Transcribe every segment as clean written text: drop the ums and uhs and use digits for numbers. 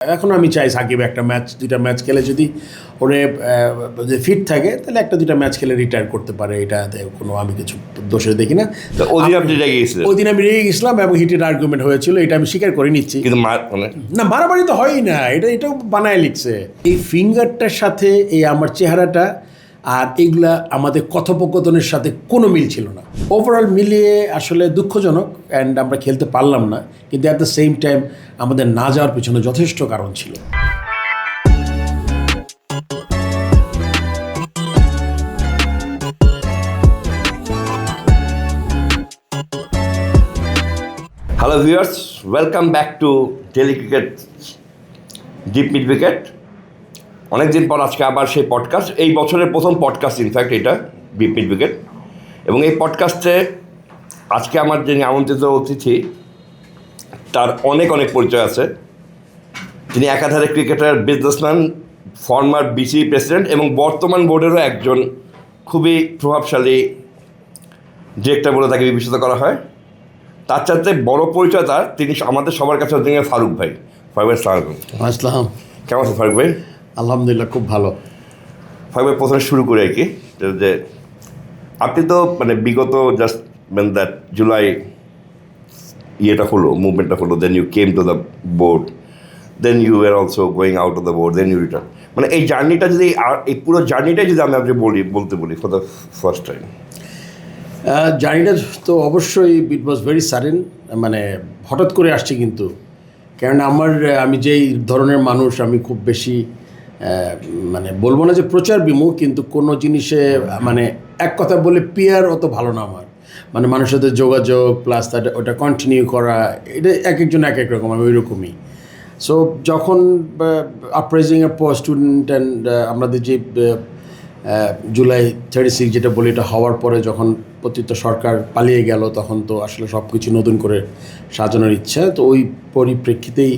এখন আমি চাই সাকিব একটা ম্যাচ দুইটা ম্যাচ খেলে যদি ওরে ফিট থাকে তাহলে একটা দুইটা ম্যাচ খেলে রিটায়ার করতে পারে, এটাতে কোনো আমি কিছু দোষে দেখি না। ওই দিন আমি রেগে গেছিলাম এবং হিটেড আর্গুমেন্ট হয়েছিল, এটা আমি স্বীকার করে নিচ্ছি, কিন্তু না মারামারি তো হয়ই না, এটাও বানায় লিখছে। এই ফিঙ্গারটার সাথে এই আমার চেহারাটা আর এগুলা আমাদের কথোপকথনের সাথে কোনো মিল ছিল না। ওভারঅল মিলিয়ে আসলে দুঃখজনক, অ্যান্ড আমরা খেলতে পারলাম না, কিন্তু অ্যাট দ্য সেম টাইম আমাদের না যাওয়ার পিছনে যথেষ্ট কারণ ছিল। Hello viewers, welcome back to daily cricket deep mid wicket. অনেকদিন পর আজকে আবার সেই পডকাস্ট, এই বছরের প্রথম পডকাস্ট ইনফ্যাক্ট এটা ডিপ মিড উইকেট। এবং এই পডকাস্টে আজকে আমার যিনি আমন্ত্রিত অতিথি তার অনেক পরিচয় আছে। তিনি একাধারে cricketer, businessman, former BCB president এবং বর্তমান বোর্ডেরও একজন খুবই প্রভাবশালী ডিরেক্টর বলে তাকে বিবেচিত করা হয়। তার সাথে বড় পরিচয় তার, তিনি আমাদের সবার কাছে হচ্ছেন ফারুক ভাই। ফারুক ভাই আসসালাম, কেমন আছেন ফারুক ভাই? আলহামদুলিল্লাহ, খুব ভালো। ফারুক ভাই, প্রথমে শুরু করি আর কি, যে আপনি তো বিগত জাস্ট দ্যাট জুলাই ইয়েটা হলো, মুভমেন্টটা হলো, then you came to the board, then you were also going out of the board, then you return. এই জার্নিটা যদি, এই পুরো জার্নিটাই যদি আমি আপনি বলতে বলি ফর দ্য ফার্স্ট টাইম। জার্নিটা তো অবশ্যই ইট ওয়াজ ভেরি সাডেন, হঠাৎ করে আসছে, কিন্তু কেননা আমি যেই ধরনের মানুষ, আমি খুব বেশি বলবো না যে প্রচার বিমুখ, কিন্তু কোনো জিনিসে এক কথা বলে পিয়ার অত ভালো না আমার, মানুষের সাথে যোগাযোগ প্লাস ওটা কন্টিনিউ করা, এটা এক একজন এক এক রকম, আমি ওই রকমই। সো যখন আপরাইজিংয়ের পর স্টুডেন্ট অ্যান্ড আমাদের যে জুলাই 36 যেটা বলি, এটা হওয়ার পরে যখন প্রতিটা সরকার পালিয়ে গেল, তখন তো আসলে সব কিছু নতুন করে সাজানোর ইচ্ছা। তো ওই পরিপ্রেক্ষিতেই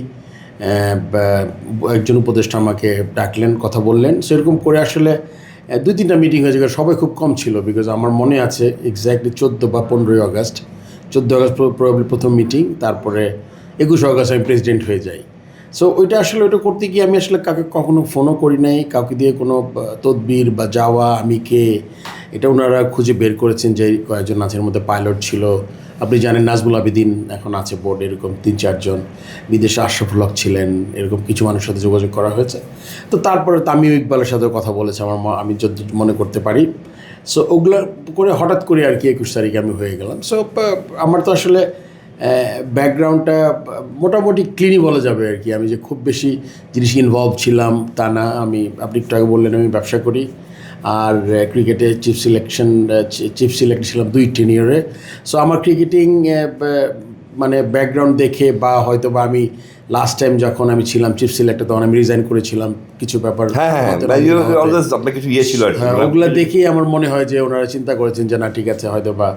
একজন উপদেষ্টা আমাকে ডাকলেন, কথা বললেন, সেরকম করে আসলে 2-3টা মিটিং হয়েছে, সবাই খুব কম ছিল। বিকজ আমার মনে আছে এক্স্যাক্টলি 14 বা 15 আগস্ট, 14 আগস্ট প্রবাবলি প্রথম মিটিং, তারপরে 21 আগস্ট আমি প্রেসিডেন্ট হয়ে যাই। সো ওইটা করতে গিয়ে আমি আসলে কাউকে কখনো ফোনও করি নাই, কাউকে দিয়ে কোনো তদবির বা যাওয়া আমি কে, এটা ওনারা খুঁজে বের করেছেন। যে কয়েকজন আছে, এর মধ্যে পাইলট ছিল, আপনি জানেন নাজমুল আবেদিন এখন আছে বোর্ড, এরকম 3-4 জন, বিদেশে আশরাফুল হক ছিলেন, এরকম কিছু মানুষের সাথে যোগাযোগ করা হয়েছে। তো তারপরে তামিম ইকবালের সাথেও কথা বলেছে আমি যদি মনে করতে পারি। সো ওগুলো করে হঠাৎ করে আর কি 21 তারিখে আমি হয়ে গেলাম। সো আমার তো আসলে ব্যাকগ্রাউন্ডটা মোটামুটি ক্লিনই বলা যাবে আর কি। আমি যে খুব বেশি জিনিস ইনভলভ ছিলাম তা না। আপনি একটু আগে বললেন আমি ব্যবসা করি, আর ক্রিকেটে চিফ সিলেক্ট ছিলাম 2 টেনিয়রে। সো আমার ক্রিকেটিং ব্যাকগ্রাউন্ড দেখে, বা হয়তো বা আমি লাস্ট টাইম যখন আমি ছিলাম চিফ সিলেক্টর, তখন আমি রিজাইন করেছিলাম কিছু ব্যাপার, ওগুলো দেখেই আমার মনে হয় যে ওনারা চিন্তা করেছেন যে না ঠিক আছে, হয়তো বা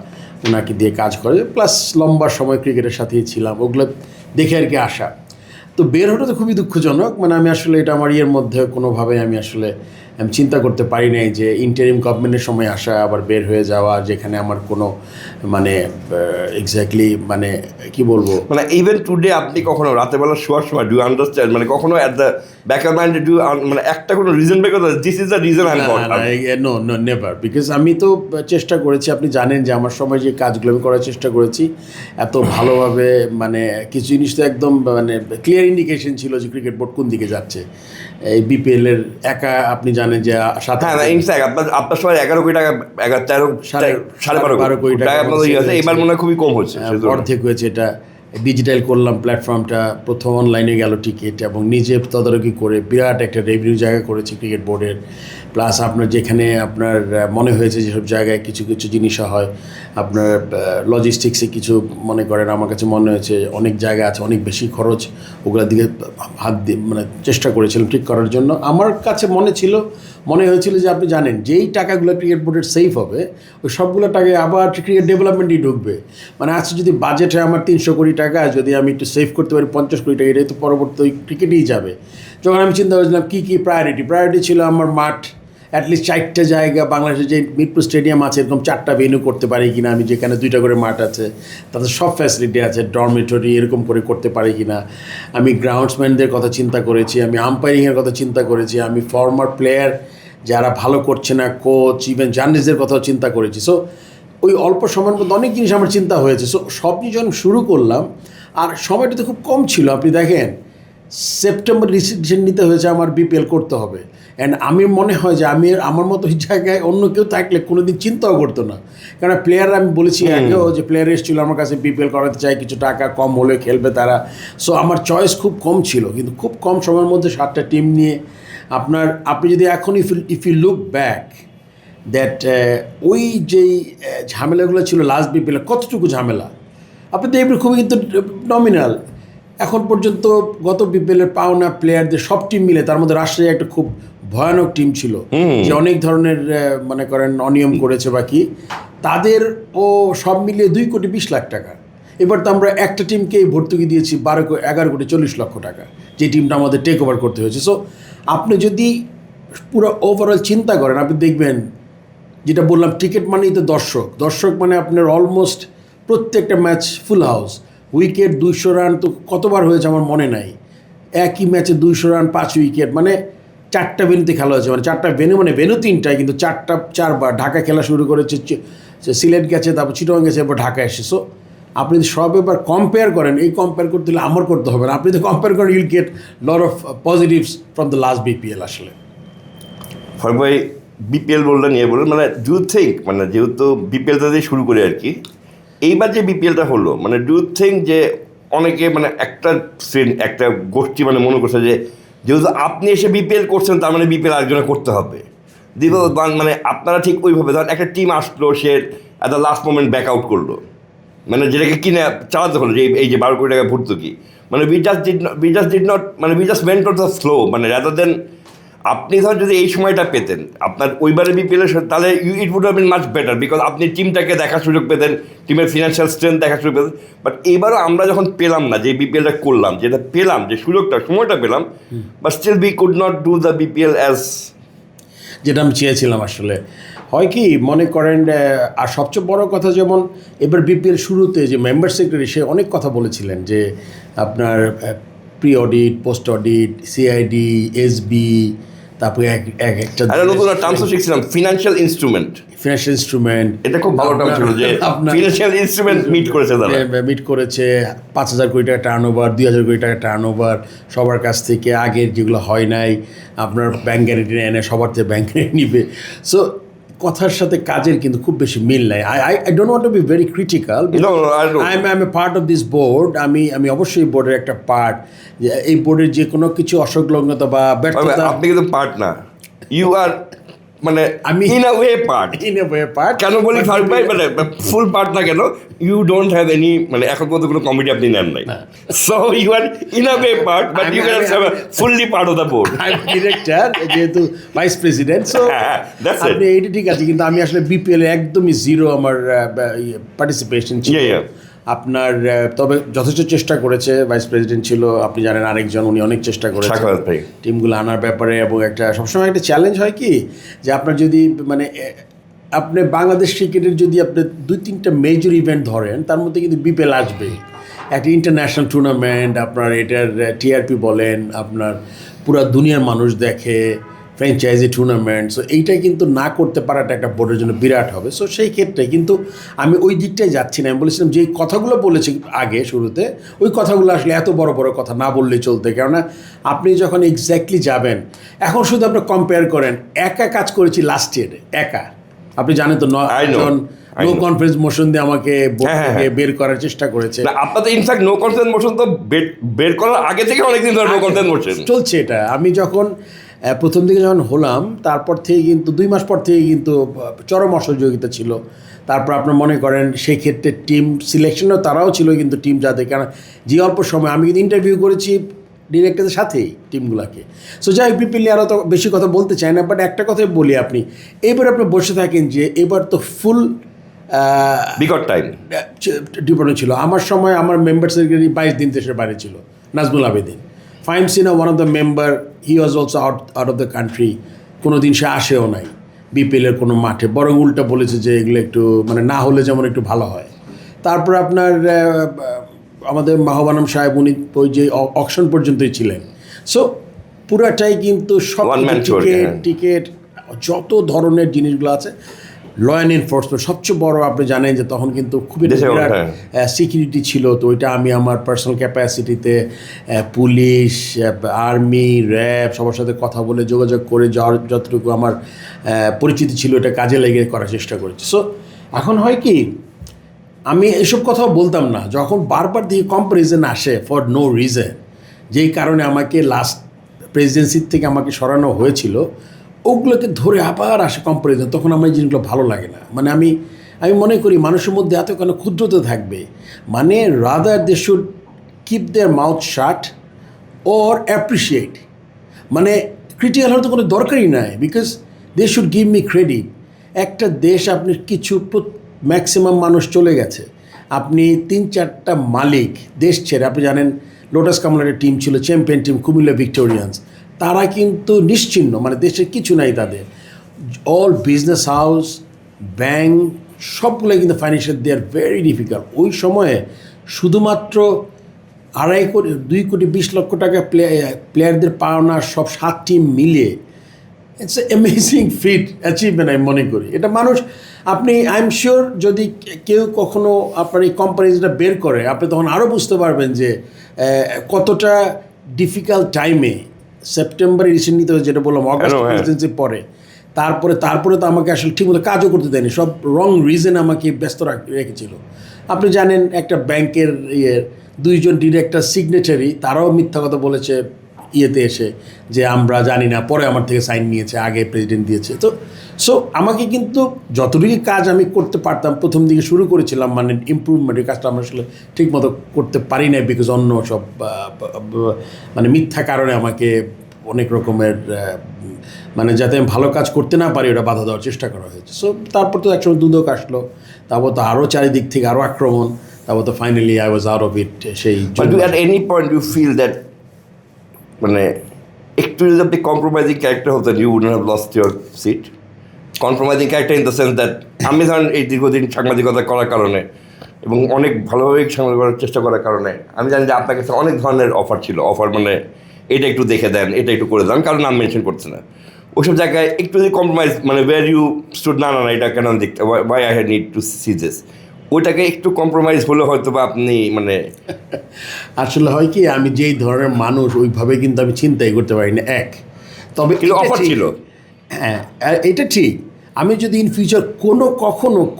ওনাকে দিয়ে কাজ করে, প্লাস লম্বা সময় ক্রিকেটের সাথেই ছিলাম, ওগুলো দেখে আর কি আসা। তো বের হতে তো খুবই দুঃখজনক। আমি আসলে এটা আমার মধ্যে কোনোভাবে আমি চিন্তা করতে পারি নাই যে ইন্টারিম গভর্নমেন্টের সময় আসা, আবার বের হয়ে যাওয়া, যেখানে আমার কোনো এক্স্যাক্টলি কি বলবো, ইভেন টুডে আপনি কখনো রাতের বেলা শোয়ার সময় ডু আন্ডারস্ট্যান্ড, কখনো অ্যাট দ্য ব্যাক অফ মাইন্ডে ডু একটা কোনো রিজন বের করতে, this is the reason I got? No never. Because আমি তো চেষ্টা করেছি, আপনি জানেন যে আমার সময় যে কাজগুলো আমি করার চেষ্টা করেছি এত ভালোভাবে, কিছু জিনিস তো একদম ক্লিয়ার ইন্ডিকেশন ছিল যে ক্রিকেট বোর্ড কোন দিকে যাচ্ছে। এই বিপিএলের একা আপনি জানেন যে আপনার সময় 11 কোটি টাকা, 13.5 কোটি টাকা এবার মনে হয় খুবই কম হচ্ছে, অর্ধেক হয়েছে। এটা ডিজিটাল করলাম, প্ল্যাটফর্মটা প্রথম অনলাইনে গেল টিকিট, এবং নিজে তদারকি করে বিরাট একটা রেভিনিউ জায়গা করেছি ক্রিকেট বোর্ডের। প্লাস আপনার যেখানে আপনার মনে হয়েছে যেসব জায়গায় কিছু কিছু জিনিস হয়, আপনার লজিস্টিক্সে কিছু মনে করেন, আমার কাছে মনে হয়েছে অনেক জায়গা আছে অনেক বেশি খরচ, ওগুলোর দিকে হাত দিয়ে চেষ্টা করেছিলাম ঠিক করার জন্য। আমার কাছে মনে হয়েছিল যে আপনি জানেন যেই টাকাগুলো ক্রিকেট বোর্ডের সেভ হবে, ওই সবগুলো টাকায় আবার ক্রিকেট ডেভেলপমেন্টই ঢুকবে। আজকে যদি বাজেটে আমার 300 কোটি টাকা, যদি আমি একটু সেভ করতে পারি 50 কোটি টাকা, এটাই তো পরবর্তী ওই ক্রিকেটেই যাবে। যখন আমি চিন্তা করেছিলাম কী প্রায়োরিটি ছিল, আমার মাঠ অ্যাটলিস্ট 4টা জায়গা বাংলাদেশের যে মিরপুর স্টেডিয়াম আছে এরকম 4টা ভেন্যু করতে পারি কিনা, আমি যেখানে 2টা করে মাঠ আছে তাতে সব ফ্যাসিলিটি আছে, ডরমিটরি এরকম করে করতে পারি কিনা। আমি গ্রাউন্ডসম্যানদের কথা চিন্তা করেছি, আমি আম্পায়ারিংয়ের কথা চিন্তা করেছি, আমি ফর্মার প্লেয়ার যারা ভালো করছে না, কোচ, ইভেন জার্নালিস্টদের কথাও চিন্তা করেছি। সো ওই অল্প সময়ের মধ্যে অনেক জিনিস আমার চিন্তা হয়েছে। সো সব জিনিস যখন শুরু করলাম, আর সময়টা তো খুব কম ছিল। আপনি দেখেন সেপ্টেম্বর ডিসিশন নিতে হয়েছে আমার বিপিএল করতে হবে। অ্যান্ড আমি মনে হয় যে আমার মতো ওই জায়গায় অন্য কেউ থাকলে কোনো দিন চিন্তাও করতো না, কারণ প্লেয়ার আমি বলেছি আগেও যে প্লেয়ার এসেছিলো আমার কাছে, বিপিএল করাতে চাই, কিছু টাকা কম হলে খেলবে তারা। সো আমার চয়েস খুব কম ছিল, কিন্তু খুব কম সময়ের মধ্যে 7টা টিম নিয়ে আপনি যদি এখন if you look back that ওই যেই ঝামেলাগুলো ছিল লাস্ট বিপিএল, কতটুকু ঝামেলা আপনি দেখবেন, খুবই কিন্তু নমিনাল। এখন পর্যন্ত গত বিপিএলের পাওনা প্লেয়ারদের সব টিম মিলে, তার মধ্যে রাজশাহী একটা খুব ভয়ানক টিম ছিল যে অনেক ধরনের মনে করেন অনিয়ম করেছে, বাকি তাদের সব মিলিয়ে 2,20,00,000 টাকা। এবার তো আমরা একটা টিমকেই ভর্তুকি দিয়েছি 11,40,00,000 টাকা, যে টিমটা আমাদের টেক ওভার করতে হয়েছে। সো আপনি যদি পুরো ওভারঅল চিন্তা করেন, আপনি দেখবেন যেটা বললাম, টিকিট মানেই তো দর্শক মানে আপনার অলমোস্ট প্রত্যেকটা match full house. Wicket 200 run তো কতবার হয়েছে আমার মনে নাই, একই ম্যাচে 200 রান 5 উইকেট, মানে 4টা ভেন্যুতে খেলা হয়েছে, মানে 4টা ভেন্যু, মানে ভেন্যু 3টায়, কিন্তু 4বার ঢাকা খেলা শুরু করেছে, সিলেট গেছে, তারপর চিটাগাং গেছে, এরপর ঢাকা এসে। সো আপনি যদি সব এবার কম্পেয়ার করেন, এই কম্পেয়ার করতে হলে আমার করতে হবে না, আপনি যদি কম্পেয়ার করেন ইউল gate lot of positives from the last BPL. আসলে ফারুক ভাই, বিপিএল বললেন, বললেন, মানে ডু থিঙ্ক, মানে যেহেতু বিপিএলটা দিয়ে শুরু করে আর কি, এইবার যে বিপিএলটা হলো, মানে ডু থিঙ্ক যে অনেকে মানে একটা গোষ্ঠী মানে মনে করছে যে যেহেতু আপনি এসে বিপিএল করছেন, তার মানে বিপিএল আরেকজনে করতে হবে। মানে আপনারা ঠিক ওইভাবে ধরেন একটা টিম আসলো, সে এত লাস্ট মোমেন্ট ব্যাক আউট করলো, মানে যেটাকে কিনে চালাতে হলো, যে এই যে 12 কোটি টাকা ভর্তুকি, মানে we just went to the flow, মানে রাদার দেন আপনি ধর যদি এই সময়টা পেতেন আপনার ওইবারে বিপিএলের, তাহলে it would have been much better, because আপনি টিমটাকে দেখার সুযোগ পেতেন, টিমের ফিনান্সিয়াল স্ট্রেংথ দেখার সুযোগ পেতেন। বাট এবারও আমরা যখন পেলাম না, যে বিপিএলটা করলাম, যেটা পেলাম, যে সময়টা পেলাম, but still we could not do the BPL as যেটা আমি চেয়েছিলাম। আসলে হয় কি মনে করেন, আর সবচেয়ে বড় কথা, যেমন এবার বিপিএল শুরুতে যে মেম্বার সেক্রেটারি, সে অনেক কথা বলেছিলেন যে আপনার pre audit, post audit, CID, SB, তারপরে একটা নতুন টার্মসও শিখছিলাম, ফিনান্সিয়াল ইনস্ট্রুমেন্ট। এটা খুব ভালো টার্ম ছিল, যে ফিনান্সিয়াল ইনস্ট্রুমেন্ট মিট করেছে 5,000 কোটি টাকা টার্ন ওভার, 2,000 কোটি টাকা টার্ন ওভার সবার কাছ থেকে, আগের যেগুলো হয় নাই আপনার ব্যাংক গ্যারেন্টি এনে সবার থেকে ব্যাংক গ্যারেন্টি নিবে। সো কথার সাথে কাজের কিন্তু খুব বেশি মিল নাই। I don't want to be very critical, I M A part of this board. আমি অবশ্যই বোর্ডের একটা পার্ট। এই বোর্ডের যে কোনো কিছু অসংলগ্নতা বা ব্যর্থতা, আপনি কিন্তু পার্ট না, ইউ আর, মানে আমি ইন আ ওয়ে পার্ট। কেন বলি ফারুক ভাই, মানে ফুল পার্ট না কেন, ইউ ডোন্ট হ্যাভ এনি, মানে এখন পর্যন্ত কোনো কমিটি আপনি নেন নাই, so you are in a way part, but you can fully part of the board. I am director, যেহেতু ভাইস প্রেসিডেন্ট, সো আপনি এইটা ঠিক আছে। কিন্তু আমি আসলে বিপিএল একদমই জিরো আমার পার্টিসিপেশন ছিল। আপনার তবে যথেষ্ট চেষ্টা করেছে, ভাইস প্রেসিডেন্ট ছিল আপনি জানেন আরেকজন, উনি অনেক চেষ্টা করেছে টিমগুলো আনার ব্যাপারে। এবং একটা সবসময় একটা চ্যালেঞ্জ হয় কি, যে আপনার যদি মানে আপনি বাংলাদেশ ক্রিকেটের যদি আপনি 2-3টা মেজর ইভেন্ট ধরেন, তার মধ্যে কিন্তু বিপিএল আসবে। একটা ইন্টারন্যাশনাল টুর্নামেন্ট, আপনার এটার টিআরপি বলেন, আপনার পুরো দুনিয়ার মানুষ দেখে, ফ্র্যাঞ্চাইজি টুর্নামেন্ট। সো এইটা কিন্তু না করতে পারাটা একটা বোর্ডের জন্য বিরাট হবে। সো সেই ক্ষেত্রে কিন্তু আমি ওই দিকটাই যাচ্ছি না। আমি বলেছিলাম যে কথাগুলো বলেছি আগে শুরুতে, ওই কথাগুলো আসলে এত বড় বড় কথা না বললেই চলতে, কেননা আপনি যখন এক্স্যাক্টলি যাবেন, এখন শুধু আপনি কম্পেয়ার করেন, একা কাজ করেছি লাস্ট ইয়ারে, একা। আপনি জানেন তো, নো কনফারেন্স মোশন দিয়ে আমাকে বের করার চেষ্টা করেছে। আপনাদের ইনফ্যাক্ট নো কনফারেন্স মোশন তো বের করার আগে থেকে অনেকদিন ধরে নো কনফারেন্স মোশন চলছে। এটা আমি যখন প্রথম দিকে যখন হলাম, তারপর থেকে কিন্তু 2 মাস পর থেকে কিন্তু চরম অসহযোগিতা ছিল। তারপর আপনার মনে করেন সেই ক্ষেত্রে টিম সিলেকশনও তারাও ছিল, কিন্তু টিম যাদের, কারণ যে অল্প সময় আমি কিন্তু ইন্টারভিউ করেছি ডিরেক্টরদের সাথেই টিমগুলোকে। সো যাই হোক, বিপিএল আরও তো বেশি কথা বলতে চাই না, বাট একটা কথাই বলি, আপনি এবার আপনি বসে থাকেন যে এবার তো ফুল বিকট টাইম ডিপার্টমেন্ট ছিল। আমার সময় আমার মেম্বার সেক্রেটারি 22 দিন দেশের বাইরে ছিল, Nazmul Abedin. Fahim Sina, one of the member, he was also out of the country. কোনো দিন সে আসেও নাই বিপিএলের কোনো মাঠে, বরং উল্টা বলেছে যে এগুলো একটু মানে না হলে যেমন একটু ভালো হয়। তারপর আপনার আমাদের মাহবানাম সাহেব উনি ওই যে অকশন পর্যন্তই ছিলেন। সো পুরাটাই কিন্তু সব One man show, টিকিট হ্যাঁ। টিকিট যত ধরনের জিনিসগুলো আছে, ল অ্যান্ড এনফোর্সমেন্ট সবচেয়ে বড় আপনি জানেন যে তখন কিন্তু খুবই দেশের, বিরাট হ্যাঁ। সিকিউরিটি ছিল। তো ওইটা আমি আমার পার্সোনাল ক্যাপাসিটিতে পুলিশ, আর্মি, র্যাব সবার সাথে কথা বলে যোগাযোগ করে যাওয়ার যতটুকু আমার পরিচিতি ছিল এটা কাজে লেগে করার চেষ্টা করেছি। সো এখন হয় কি, আমি এসব কথাও বলতাম না যখন বারবার দিয়ে কম্পারিজন আসে ফর নো রিজন, যেই কারণে আমাকে লাস্ট প্রেসিডেন্সির থেকে আমাকে সরানো হয়েছিল, ওগুলোকে ধরে আবার আসে কম্পারিজন, তখন আমার এই জিনিসগুলো ভালো লাগে না। মানে আমি মনে করি মানুষের মধ্যে এত কেন ক্ষুদ্রতা থাকবে, মানে rather they should keep their mouth shut or appreciate, মানে ক্রিটিক্যাল হওয়ার তো কোনো দরকারই নাই, because they should give me credit. একটা দেশ আপনি কিছু ম্যাক্সিমাম মানুষ চলে গেছে, আপনি 3-4টা মালিক দেশ ছেড়ে, আপনি জানেন লোটাস কামলারের টিম ছিল চ্যাম্পিয়ন টিম কুমিল্লা ভিক্টোরিয়ান্স, তারা কিন্তু নিশ্চিহ্ন, মানে দেশের কিছু নাই তাদের, অল বিজনেস হাউস, ব্যাংক সবগুলো কিন্তু financial they are very difficult. ওই সময়ে শুধুমাত্র 2.20 কোটি টাকা প্লেয়ারদের পাওনা সব 7 টিম মিলে, ইটস অ্যামেজিং ফিট অ্যাচিভমেন্ট আমি মনে করি। এটা মানুষ, আপনি আই এম শিওর যদি কেউ কখনো আপনার এই কোম্পানিটা বের করে, আপনি তখন আরও বুঝতে পারবেন যে কতটা ডিফিকাল্ট টাইমে সেপ্টেম্বরে রিসেন্ট নিতে হয়েছে, যেটা বললাম অগাস্ট প্রেসিডেন্সির পরে, তারপরে তো আমাকে আসলে ঠিকমতো কাজও করতে দেয়নি, সব রং রিজন আমাকে ব্যস্ত রেখেছিল। আপনি জানেন একটা ব্যাংকের 2জন ডিরেক্টর সিগনেচারি, তারাও মিথ্যা কথা বলেছে ইয়েতে এসে যে আমরা জানি না, পরে আমার থেকে সাইন নিয়েছে, আগে প্রেসিডেন্ট দিয়েছে। তো সো আমাকে কিন্তু যতটুকু কাজ আমি করতে পারতাম প্রথম দিকে শুরু করেছিলাম, মানে ইমপ্রুভমেন্টের কাজটা আমরা আসলে ঠিকমতো করতে পারি না, বিকজ অন্য সব মানে মিথ্যা কারণে আমাকে অনেক রকমের মানে যাতে আমি ভালো কাজ করতে না পারি ওটা বাধা দেওয়ার চেষ্টা করা হয়েছে। সো তারপর তো একসময় দুদক আসলো, তারপর তো আরও চারিদিক থেকে আরও আক্রমণ, তারপর তো finally I was out of it. সেই at any point you feel that মানে একটু যদি আপনি কম্প্রোমাইজিং ক্যারেক্টার হতেন, you wouldn't have lost your seat? Compromising character in the sense that আমি ধরেন এই দীর্ঘদিন সাংবাদিকতা করার কারণে এবং অনেক ভালোভাবে সাংবাদিক করার চেষ্টা করার কারণে আমি জানি যে আপনার কাছে অনেক ধরনের অফার ছিল, মানে এটা একটু দেখে দেন, এটা একটু করে দেন, কারণ নাম মেনশন করছে না, ওইসব জায়গায় একটু যদি কম্প্রোমাইজ, মানে ওয়্যার ইউ স্টুড না এটা কেন দেখতে, why I had need to see this, ওইটাকে একটু কম্প্রোমাইজ হলে হয়তো বা আপনি মানে আসলে হয় কি, আমি যেই ধরনের মানুষ ওইভাবে কিন্তু আমি চিন্তাই করতে পারি না। তবে কিন্তু অফার ছিল, হ্যাঁ এটা ঠিক, আমি যদি ইন ফিউচার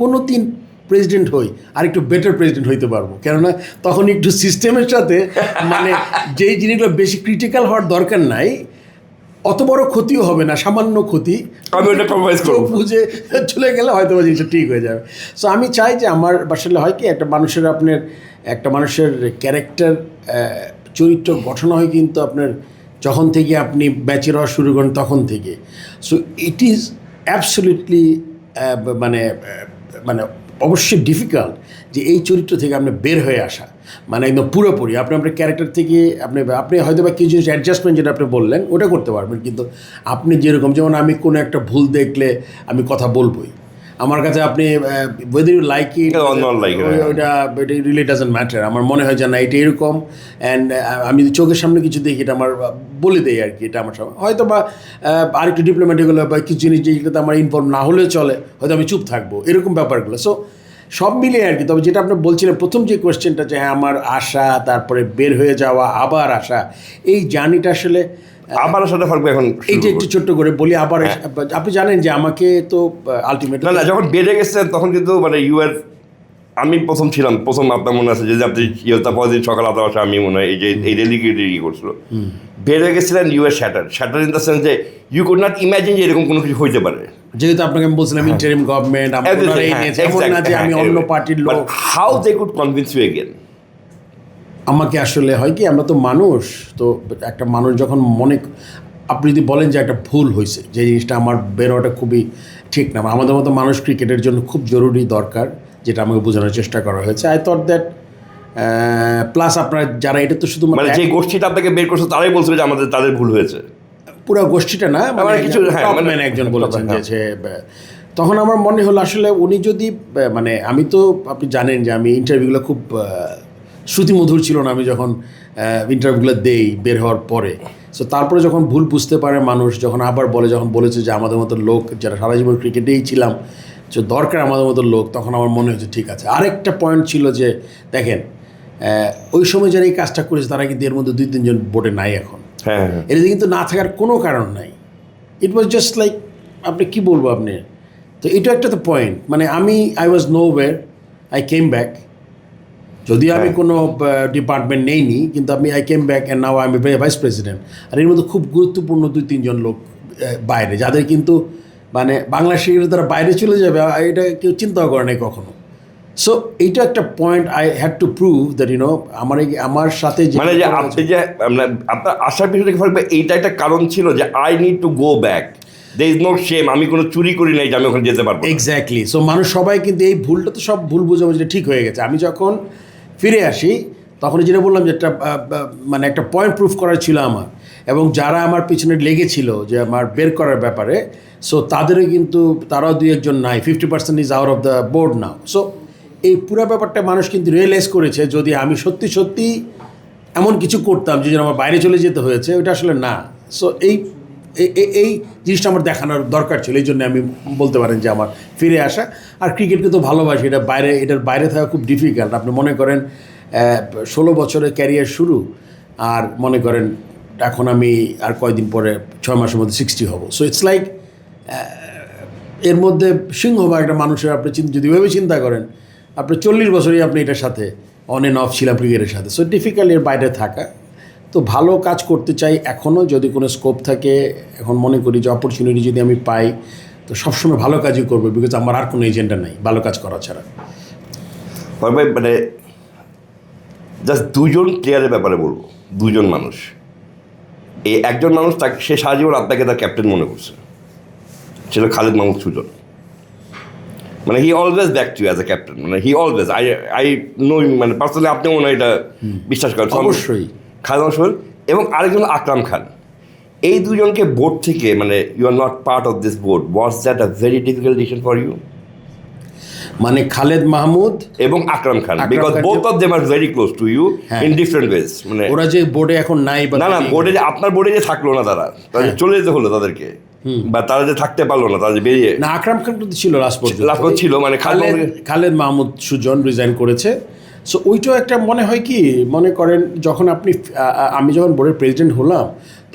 কোনো দিন প্রেসিডেন্ট হই আর একটু বেটার প্রেসিডেন্ট হইতে পারবো, কেননা তখন একটু সিস্টেমের সাথে মানে যেই জিনিসগুলো বেশি ক্রিটিক্যাল হওয়ার দরকার নাই, অত বড় ক্ষতিও হবে না, সামান্য ক্ষতি, আমি ওটা কম্প্রোমাইজ করব, বুঝে চলে গেলে হয়তো জিনিসটা ঠিক হয়ে যাবে। সো আমি চাই যে আমার আসলে হয় কি, একটা মানুষের ক্যারেক্টার চরিত্র গঠন হয় কিন্তু আপনার যখন থেকে আপনি ব্যাচের হওয়া শুরু করেন তখন থেকে। সো ইট ইজ অ্যাবসলিউটলি মানে অবশ্যই ডিফিকাল্ট যে এই চরিত্র থেকে আপনি বের হয়ে আসা, মানে একদম পুরোপুরি আপনার ক্যারেক্টার থেকে আপনি হয়তো বা কিছু জিনিস অ্যাডজাস্টমেন্ট যেটা আপনি বললেন ওটা করতে পারবেন, কিন্তু আপনি যেরকম, যেমন আমি কোনো একটা ভুল দেখলে আমি কথা বলবোই, আমার কাছে আপনি whether you like it ওইটা রিলি ডাজন্ট ম্যাটার, আমার মনে হয় যে না এটা এরকম, অ্যান্ড আমি যদি চোখের সামনে কিছু দেখি এটা আমার বলে দেয় আর কি, এটা আমার সামনে হয়তো বা আরেকটু ডিপ্লোম্যাটিক হলে বা কিছু জিনিস যেগুলোতে আমার ইনফর্ম না হলেও চলে, হয়তো আমি চুপ থাকবো, এরকম ব্যাপারগুলো। সো সব মিলিয়ে আর কি। তবে যেটা আপনি বলছিলেন প্রথম যে কোয়েশ্চেনটা, যে হ্যাঁ আমার আশা, তারপরে বের হয়ে যাওয়া, আবার আসা, এই জার্নিটা আসলে আবার আসাটা থাকবে এখন। এইটা একটু ছোট্ট করে বলি, আবার আপনি জানেন যে আমাকে তো আলটিমেটলি না যখন বেড়ে গেছেন তখন কিন্তু মানে আমি প্রথম ছিলাম, আপনার মনে আছে যে আপনি পরের দিন সকাল 8টা বাজে আমি মনে হয় এই যে এই ডেলিগেট করছিল, বেড়ে গেছিলেন শ্যাটার ইন দ্য সেন্স যে ইউ কুড নট ইমাজিন যে এরকম কোনো কিছু হইতে পারে, যেহেতু আপনাকে আমি বলছিলাম ইন্টারিম গভর্নমেন্ট, আমি অন্য পার্টির লোক, how they could convince you again. আমাকে আসলে হয় কি, আমরা তো মানুষ, তো একটা মানুষ যখন আপনি যদি বলেন যে একটা ভুল হয়েছে, যে জিনিসটা আমার বেরোটা খুবই ঠিক না, আমাদের মতো মানুষ ক্রিকেটের জন্য খুব জরুরি দরকার, যেটা আমাকে বোঝানোর চেষ্টা করা হয়েছে। আই থট দ্যাট প্লাস আপনার যারা, এটা তো শুধু মানে যে গোষ্ঠীটা আপনাকে বের করছে তারাই বলছিল যে তাদের ভুল হয়েছে, পুরো গোষ্ঠীটা না, মানে কিছু, হ্যাঁ, top মানে man একজন বলেছেন হ্যাঁ। যে তখন আমার মনে হলো আসলে উনি যদি মানে আমি তো আপনি জানেন যে আমি ইন্টারভিউগুলো খুব শ্রুতিমধুর ছিল না আমি যখন ইন্টারভিউগুলো দেই বের হওয়ার পরে। সো তারপরে যখন ভুল বুঝতে পারে মানুষ, যখন আবার যখন বলেছে যে আমাদের মতো লোক যারা সারা জীবন ক্রিকেটেই ছিলাম, যে দরকার আমাদের মতো লোক, তখন আমার মনে হয়েছে ঠিক আছে। আরেকটা পয়েন্ট ছিল যে দেখেন ওই সময় যারা এই কাজটা করেছে তারা কিন্তু এর মধ্যে 2-3 জন বোর্ডে নাই এখন। হ্যাঁ, এটাতে কিন্তু না থাকার কোনো কারণ নাই। ইট ওয়াজ জাস্ট লাইক, আপনি কি বলবো আপনি, তো এটা একটা তো পয়েন্ট। মানে I was nowhere, I came back, যদিও আমি কোনো ডিপার্টমেন্ট নেইনি, কিন্তু I came back and now I am vice president. আর এর মধ্যে খুব গুরুত্বপূর্ণ 2-3 জন লোক বাইরে, যাদের কিন্তু মানে বাংলাদেশের তারা বাইরে চলে যাবে এটা কেউ চিন্তাও করে নাই কখনো। সো এইটা একটা point I had to prove that আমার সাথে মানে যে আপনি যে আপনার আসার পিছনে এইটা একটা কারণ ছিল যে I need to go back, there is no shame, আমি কোনো চুরি করি নাই যে আমি ওখানে যেতে পারবো। এক্স্যাক্টলি। সো মানুষ সবাই কিন্তু এই ভুলটা তো সব ভুল বুঝাবুঝিটা ঠিক হয়ে গেছে। আমি যখন ফিরে আসি তখন যেটা বললাম যে মানে একটা পয়েন্ট প্রুফ করার ছিল আমার, এবং যারা আমার পিছনে লেগেছিল যে আমার বের করার ব্যাপারে, সো তাদেরও কিন্তু তারাও 2-1 জন নাই, 50% is out of the board now. So এই পুরো ব্যাপারটা মানুষ কিন্তু রিয়েলাইজ করেছে, যদি আমি সত্যি সত্যি এমন কিছু করতাম যে আমার বাইরে চলে যেতে হয়েছে, ওইটা আসলে না। সো এই জিনিসটা আমার দেখানোর দরকার ছিল, এই জন্য আমি বলতে পারেন যে আমার ফিরে আসা। আর ক্রিকেটকে তো ভালোবাসি, এটার বাইরে থাকা খুব ডিফিকাল্ট। আপনি মনে করেন 16 বছরের ক্যারিয়ার শুরু, আর মনে করেন এখন আমি আর কয়দিন পরে 6 মাসের মধ্যে 60 হব। সো ইটস লাইক এর মধ্যে সিংহভাগ একটা মানুষের আপনি যদি ভেবে চিন্তা করেন, আপনি 40 বছরই আপনি এটার সাথে অন অ্যান্ড অফ ছিলাম ক্রিকেটের সাথে। সো ডিফিকাল্ট এর বাইরে থাকা। তো ভালো কাজ করতে চাই এখনও, যদি কোনো স্কোপ থাকে। এখন মনে করি যে অপরচুনিটি যদি আমি পাই তো সবসময় ভালো কাজই করবো, বিকজ আমার আর কোনো এজেন্ডা নাই ভালো কাজ করা ছাড়া। মানে জাস্ট 2জন প্লেয়ারের ব্যাপারে বলবো, 2জন মানুষ। এই একজন মানুষ তাকে সে সারা জীবন আপনাকে তার ক্যাপ্টেন মনে করছে, ছিল খালেদ মাহমুদ সুজন। মানে he always back to as a captain, মানে হি অলওয়েজ আই নো, মানে পার্সোনালি আপনি মনে হয় এটা বিশ্বাস করেন। অবশ্যই খালেদ মাহমুদ সুজন এবং আরেকজন আকরাম খান, এই 2জনকে বোর্ড থেকে, মানে you are not part of this board, was that a very difficult decision for you? মানে খালেদ মাহমুদ এবং Akram Khan, because both of them are very close to you in different ways. মানে ওরা যে বোর্ডে এখন নাই, না বোর্ডে যে আপনার বোর্ডে যে থাকলো না, তারা চলে যেতে হলো তাদেরকে, বা তারা যে থাকতে পারলো না, তারা যে বেরিয়ে না, আকরাম খান তো ছিল লাস্ট পর্যন্ত ছিল, মানে খালেদ মাহমুদ সুজন রিজাইন করেছে। সো ওইটাও একটা মনে হয় কি, মনে করেন যখন আমি যখন বোর্ডের প্রেসিডেন্ট হলাম,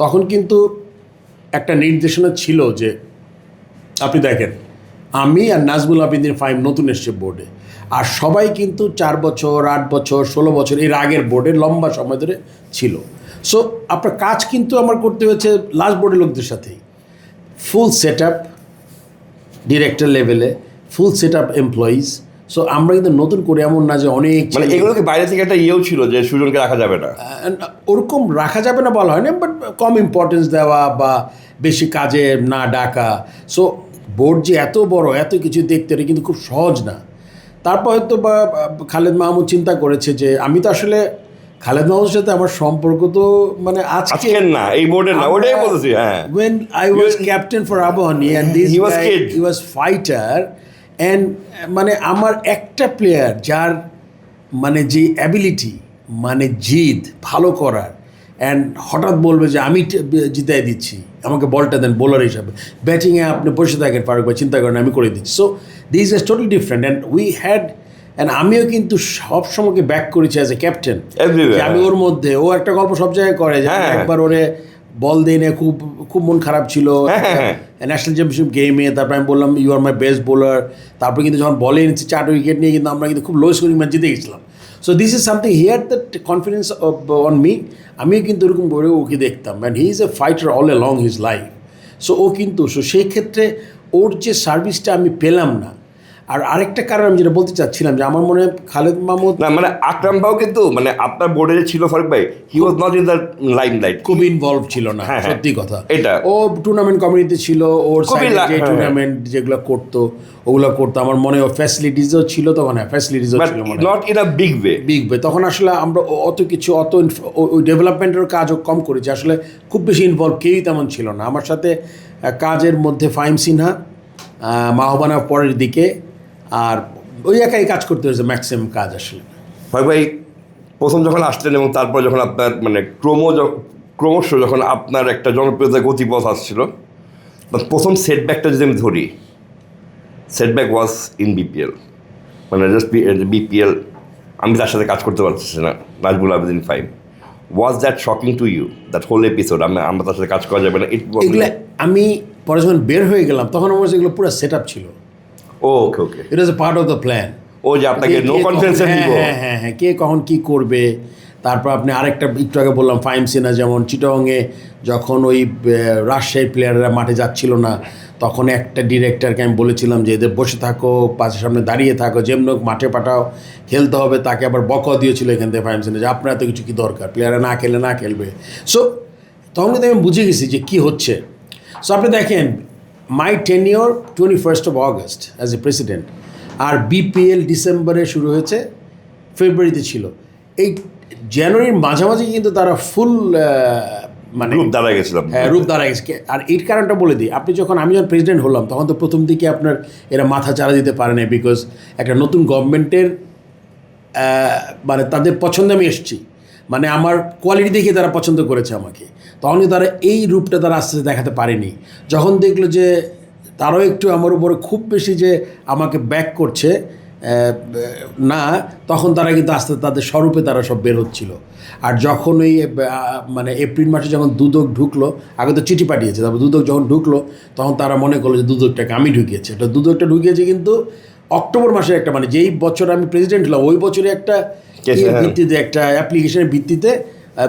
তখন কিন্তু একটা নির্দেশনা ছিল যে আপনি দেখেন আমি আর নাজমুল আবিদিন ফাহিম নতুন এসছে বোর্ডে, আর সবাই কিন্তু 4 বছর 8 বছর 16 বছর এর আগের বোর্ডে লম্বা সময় ধরে ছিল। সো আপনার কাজ কিন্তু আমার করতে হয়েছে লাস্ট বোর্ডের লোকদের সাথেই, ফুল সেট আপ ডিরেক্টর লেভেলে, full set up employees. So আমরা কিন্তু নতুন করে এমন না যে অনেক, মানে এগুলোকে বাইরে থেকে একটা ইয়েও ছিল যে সুজনকে রাখা যাবে না, ওরকম রাখা যাবে না বলা হয় না, বাট কম ইম্পর্টেন্স দেওয়া বা বেশি কাজে না ডাকা। সো বোর্ড যে এত বড়, এত কিছু দেখতে, এটা কিন্তু খুব সহজ না। তারপর হয়তো বা খালেদ মাহমুদ চিন্তা করেছে যে আমি তো আসলে খালেদ মাহমুদের সাথে আমার সম্পর্ক তো মানে আজকের না, এই বোর্ডের না, ওটাই বলছি। হ্যাঁ, when I was captain for Abahani and this guy, he was fighter, and মানে আমার একটা প্লেয়ার যার মানে যে অ্যাবিলিটি, মানে জিদ ভালো করার, অ্যান্ড হঠাৎ বলবে যে আমি জিতাই দিচ্ছি, আমাকে বলটা দেন বোলার হিসাবে, ব্যাটিংয়ে আপনি বসে থাকেন ফারুক ভাই, চিন্তা করেন আমি করে দিচ্ছি। So this is totally different, and we had, and আমিও কিন্তু সব সময়কে ব্যাক করেছি অ্যাজ এ ক্যাপ্টেন। আমি ওর মধ্যে, ও একটা গল্প সব জায়গায় করে যে একবার ওরে বল দিয়ে নিয়ে খুব মন খারাপ ছিল ন্যাশনাল চ্যাম্পিয়নশিপ গেমে, তারপর আমি বললাম you are my best bowler, তারপর কিন্তু যখন বলে এনেছি 4 উইকেট নিয়ে কিন্তু আমরা কিন্তু খুব লো স্কোরিং ম্যাচ জিতে গেছিলাম। So this is something he had that confidence on me. আমিও কিন্তু ওরকম করে ওকে দেখতাম, and he is a fighter all along his life. So ও কিন্তু সেই ক্ষেত্রে ওর যে সার্ভিসটা আমি পেলাম না, আর আরেকটা কারণ আমি যেটা বলতে চাচ্ছিলাম যে আমার মনে হয় খালেদ মাহমুদ না মানে আকরাম ভাও কিন্তু মানে আপনার বোর্ডে যে ছিল ফারুক ভাই, he was not in the limelight. খুব ইনভলভ ছিল না, হ্যাঁ, সত্যি কথা। এটা ও টুর্নামেন্ট কমিটিতে ছিল, ওর খুবই সাইডে যে হ্যাঁ। টুর্নামেন্ট যেগুলো করতো ওগুলো করতো। আমার মনে হয় ফ্যাসিলিটিসও ছিল তখন, হ্যাঁ ফ্যাসিলিটিসও বাট ছিল মনে not in a big way. Big বে। তখন আসলে আমরা অত কিছু ওই ডেভেলপমেন্টের কাজও কম করেছি, আসলে খুব বেশি ইনভলভ কেউই তেমন ছিল না আমার সাথে। কাজের মধ্যে ফাহিম সিনহা, মাহবানা পরের দিকে, আর ওই একাই কাজ করতে হয়েছে ম্যাক্সিমাম কাজ আসলে। ফারুক ভাই প্রথম যখন আসলেন এবং তারপর যখন আপনার মানে ক্রমশ যখন আপনার একটা জনপ্রিয়তার গতিপথ আসছিল, প্রথম সেটব্যাকটা যদি আমি ধরি, সেটব্যাক ওয়াজ ইন বিপিএল। মানে জাস্ট বিপিএল আমি তার সাথে কাজ করতে পারতেছি না, Nazmul Abedin Fahim. Was that shocking to you, that whole episode আমরা তার সাথে কাজ করা যাবে না? এগুলো আমি পরে যখন বের হয়ে গেলাম তখন আমার এগুলো পুরো সেট আপ ছিল। ওকে ওকে, ইট was A part of the plan. ও যে আপনাকে নো কনফিডেন্সে দিব। হ্যাঁ, কে কখন কি করবে। তারপর আপনি আরেকটা একটু আগে বললাম ফাহিম সিনহা, যেমন চিটাগংয়ে যখন ওই রাজশাহীর প্লেয়াররা মাঠে যাচ্ছিল না, তখন একটা ডিরেক্টরকে আমি বলেছিলাম যে এদের বসে থাকো, পাশের সামনে দাঁড়িয়ে থাকো, যেমন মাঠে পাঠাও, খেলতে হবে। তাকে আবার বকা দিয়েছিল এখান থেকে ফাহিম সিনহা যে আপনার এত কিছু কি দরকার, প্লেয়াররা না খেলে না খেলবে। সো তখন কিন্তু আমি বুঝে গেছি যে কী হচ্ছে। সো আপনি দেখেন, my tenure 21st of August as a president, আর বিপিএল ডিসেম্বরে শুরু হয়েছে, ফেব্রুয়ারিতে ছিল। এই জানুয়ারির মাঝামাঝি কিন্তু তারা ফুল মানে রূপ দাঁড়ায় গেছিলাম। হ্যাঁ, রূপ দাঁড়ায় গেছে। আর এর কারণটা বলে দিই, আমি যখন প্রেসিডেন্ট হলাম তখন তো প্রথম দিকে আপনার এরা মাথা চারা দিতে পারে না, বিকজ একটা নতুন গভর্নমেন্টের মানে তাদের পছন্দে আমি এসেছি, মানে আমার কোয়ালিটি দেখে তারা পছন্দ করেছে আমাকে। তখনই তারা এই রূপটা তারা আস্তে আস্তে দেখাতে পারেনি। যখন দেখলো যে তারাও একটু আমার উপরে খুব বেশি যে আমাকে ব্যাক করছে না, তখন তারা কিন্তু আস্তে তাদের স্বরূপে তারা সব বের হচ্ছিল। আর যখন ওই মানে এপ্রিল মাসে যখন দুদক ঢুকলো, আগে তো চিঠি পাঠিয়েছে, তারপর দুদক যখন ঢুকলো তখন তারা মনে করলো যে দুদকটাকে আমি ঢুকিয়েছি। এটা দুদকটা ঢুকিয়েছি কিন্তু অক্টোবর মাসে একটা, মানে যেই বছর আমি প্রেসিডেন্ট হলাম ওই বছরে একটা ভিত্তিতে, একটা অ্যাপ্লিকেশনের ভিত্তিতে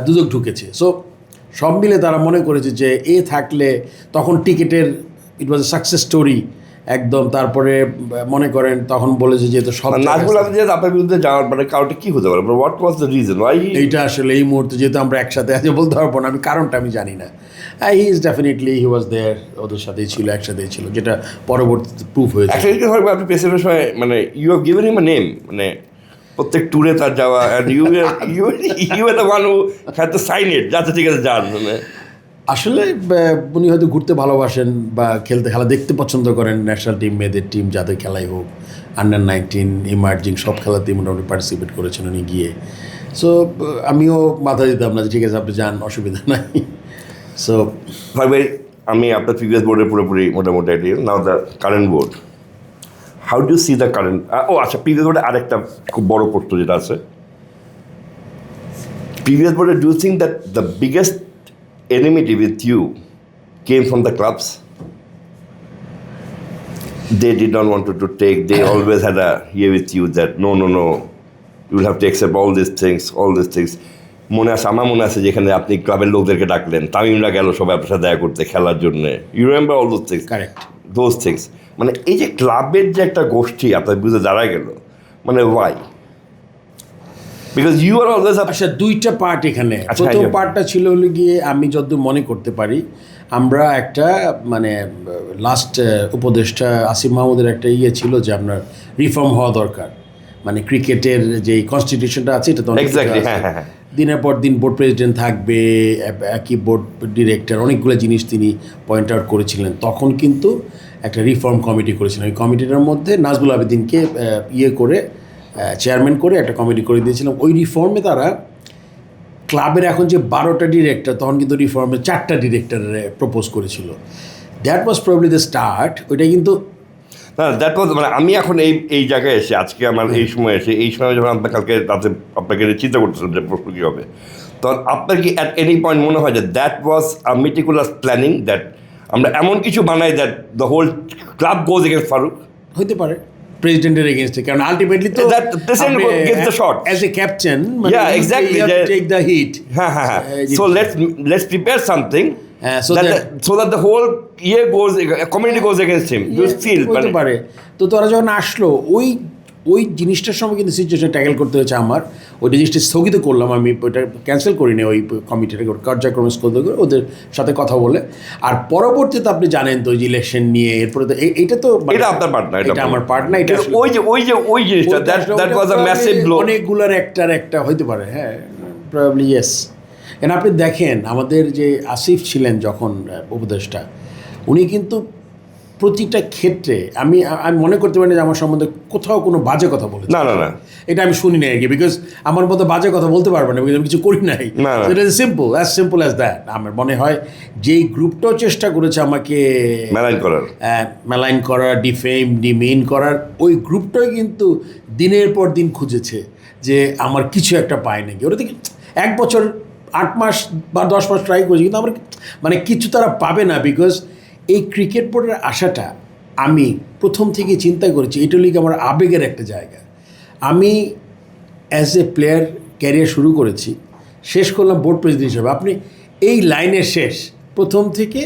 দুদক ঢুকেছে। সো সব মিলে তারা মনে করেছে যে এ থাকলে তখন টিকিটের ইট ওয়াজ এ সাকসেস স্টোরি একদম। তারপরে মনে করেন তখন বলেছে যে তো সব নাজমুল আবেদিন আপনার বিরুদ্ধে যাওয়ার মানে কারণটা কি হতে পারে? What was the reason why? এইটা আসলে এই মুহূর্তে যেহেতু আমরা একসাথে আছি বলতে পারবো না, আমি কারণটা আমি জানি না। হি ইজ ডেফিনেটলি হি ওয়াজ দেয়ার, ওদের সাথেই ছিল, একসাথেই ছিল, যেটা পরবর্তীতে প্রুফ হয়েছে। আপনি প্রেসিডেন্টের সময় মানে you have given him a name, মানে প্রত্যেক ট্যুরে তার যাওয়া, and you are the one who had to sign it, যাতে ঠিক আছে যান। মানে আসলে উনি হয়তো ঘুরতে ভালোবাসেন বা খেলা দেখতে পছন্দ করেন, ন্যাশনাল টিম, মেয়েদের টিম, যাদের খেলাই হোক, আন্ডার-19, ইমার্জিং সব খেলাতেই মোটামুটি পার্টিসিপেট করেছেন উনি গিয়ে। সো আমিও মাথা দিতাম না যে ঠিক আছে আপনি যান, অসুবিধা নাই। সো ভাই আমি আপনার প্রিভিয়াস বোর্ডের পুরোপুরি মোটামুটি now the current board, how do see the current? ও আচ্ছা, প্রিভিয়াস বোর্ডে আরেকটা খুব বড় প্রশ্ন যেটা আছে, প্রিভিয়াস বোর্ডে do you think that the biggest enmity with you came from the clubs? They did not want to take, they always had a here with you that no, you will have to accept all these things. মনে আছে, আমার মনে আছে যেখানে আপনি ক্লাবের লোকদেরকে ডাকলেন, তামিমরা গেল সবাই আপনার সাথে দেখা করতে খেলার জন্য, you remember all those things? Correct, those things. মানে এই যে ক্লাবের যে একটা গোষ্ঠী আপনার বিরুদ্ধে দাঁড়ায় গেল, মানে why? Because you are always. আচ্ছা, দুইটা পার্ট এখানে। প্রথম পার্টটা ছিল হলো গিয়ে, আমি যতদূর মনে করতে পারি, আমরা একটা মানে লাস্ট উপদেষ্টা আসিফ মাহমুদের একটা ছিল যে আপনার রিফর্ম হওয়া দরকার, মানে ক্রিকেটের যে কনস্টিটিউশনটা আছে এটা তো দিনের পর দিন বোর্ড প্রেসিডেন্ট থাকবে, একই বোর্ড ডিরেক্টর, অনেকগুলো জিনিস তিনি পয়েন্ট আউট করেছিলেন। তখন কিন্তু একটা রিফর্ম কমিটি করেছিলেন, ওই কমিটিটার মধ্যে নাজমুল আবেদিনকে করে চেয়ারম্যান করে একটা কমিটি করে দিয়েছিলাম। ওই রিফর্মে তারা ক্লাবের এখন যে 12টা ডিরেক্টর, তখন কিন্তু রিফর্মে 4টা ডিরেক্টর প্রপোজ করেছিল। That was probably the start. ওইটা কিন্তু না, দ্যাট ওয়াজ মানে আমি এখন এই জায়গায় এসে আজকে আমার এই সময় যখন আপনার কালকে তাতে আপনাকে চিন্তা করতেছিলাম যে প্রশ্ন কী হবে, তখন আপনার কি অ্যাট এনি পয়েন্ট মনে হয় যে that was a meticulous planning, that আমরা এমন কিছু বানাই that the whole club goes against Faruk? হইতে পারে প্রেসিডেন্টের এগেইনস্টে, কারণ আলটিমেটলি তো that president gets the shot as a captain, exactly, take the hit. হ্যাঁ। So let's prepare something so that the whole year goes, community goes against him. You feel, হতে পারে। তো তারা যখন আসলো ওই জিনিসটার সময় কিন্তু সিচুয়েশন ট্যাকেল করতে হয়েছে আমার। ওই জিনিসটা স্থগিত করলাম, আমি ওইটা ক্যান্সেল করিনি ওই কমিটিটাকে, কার্যক্রম স্থগিত করে ওদের সাথে কথা বলে। আর পরবর্তীতে আপনি জানেন তো ওই যে ইলেকশন নিয়ে, এরপরে তো এটা তো এটা আপনার পার্ট না, এটা আমার পার্ট না। এটা ওই জিনিসটা that was a massive blow. অনেকগুলোর একটা হইতে পারে, হ্যাঁ, প্রবাবলি ইয়েস। কেন আপনি দেখেন আমাদের যে আসিফ ছিলেন যখন উপদেষ্টা, উনি কিন্তু প্রতিটা ক্ষেত্রে আমি মনে করতে পারি না যে আমার সম্বন্ধে কোথাও কোনো বাজে কথা বলেছে। না, এটা আমি শুনি নাই আর কি, বিকজ আমার মতো বাজে কথা বলতে পারবো না, বিকজ আমি কিছু করি নাই। এটা সিম্পল অ্যাজ দ্যাট। আমার মনে হয় যেই গ্রুপটাও চেষ্টা করেছে আমাকে মেলাইন করার, ডিমেইন করার, ওই গ্রুপটাই কিন্তু দিনের পর দিন খুঁজেছে যে আমার কিছু একটা পায় নাকি। ওরা থেকে 1 বছর 8 মাস বা 10 মাস ট্রাই করেছি, কিন্তু আমার মানে কিছু তারা পাবে না। বিকজ এই ক্রিকেট বোর্ডের আশাটা আমি প্রথম থেকে চিন্তা করেছি, এটা লিগে আমার আবেগের একটা জায়গা। আমি অ্যাজ এ প্লেয়ার ক্যারিয়ার শুরু করেছি, শেষ করলাম বোর্ড প্রেসিডেন্ট হিসেবে। আপনি এই লাইনের শেষ, প্রথম থেকে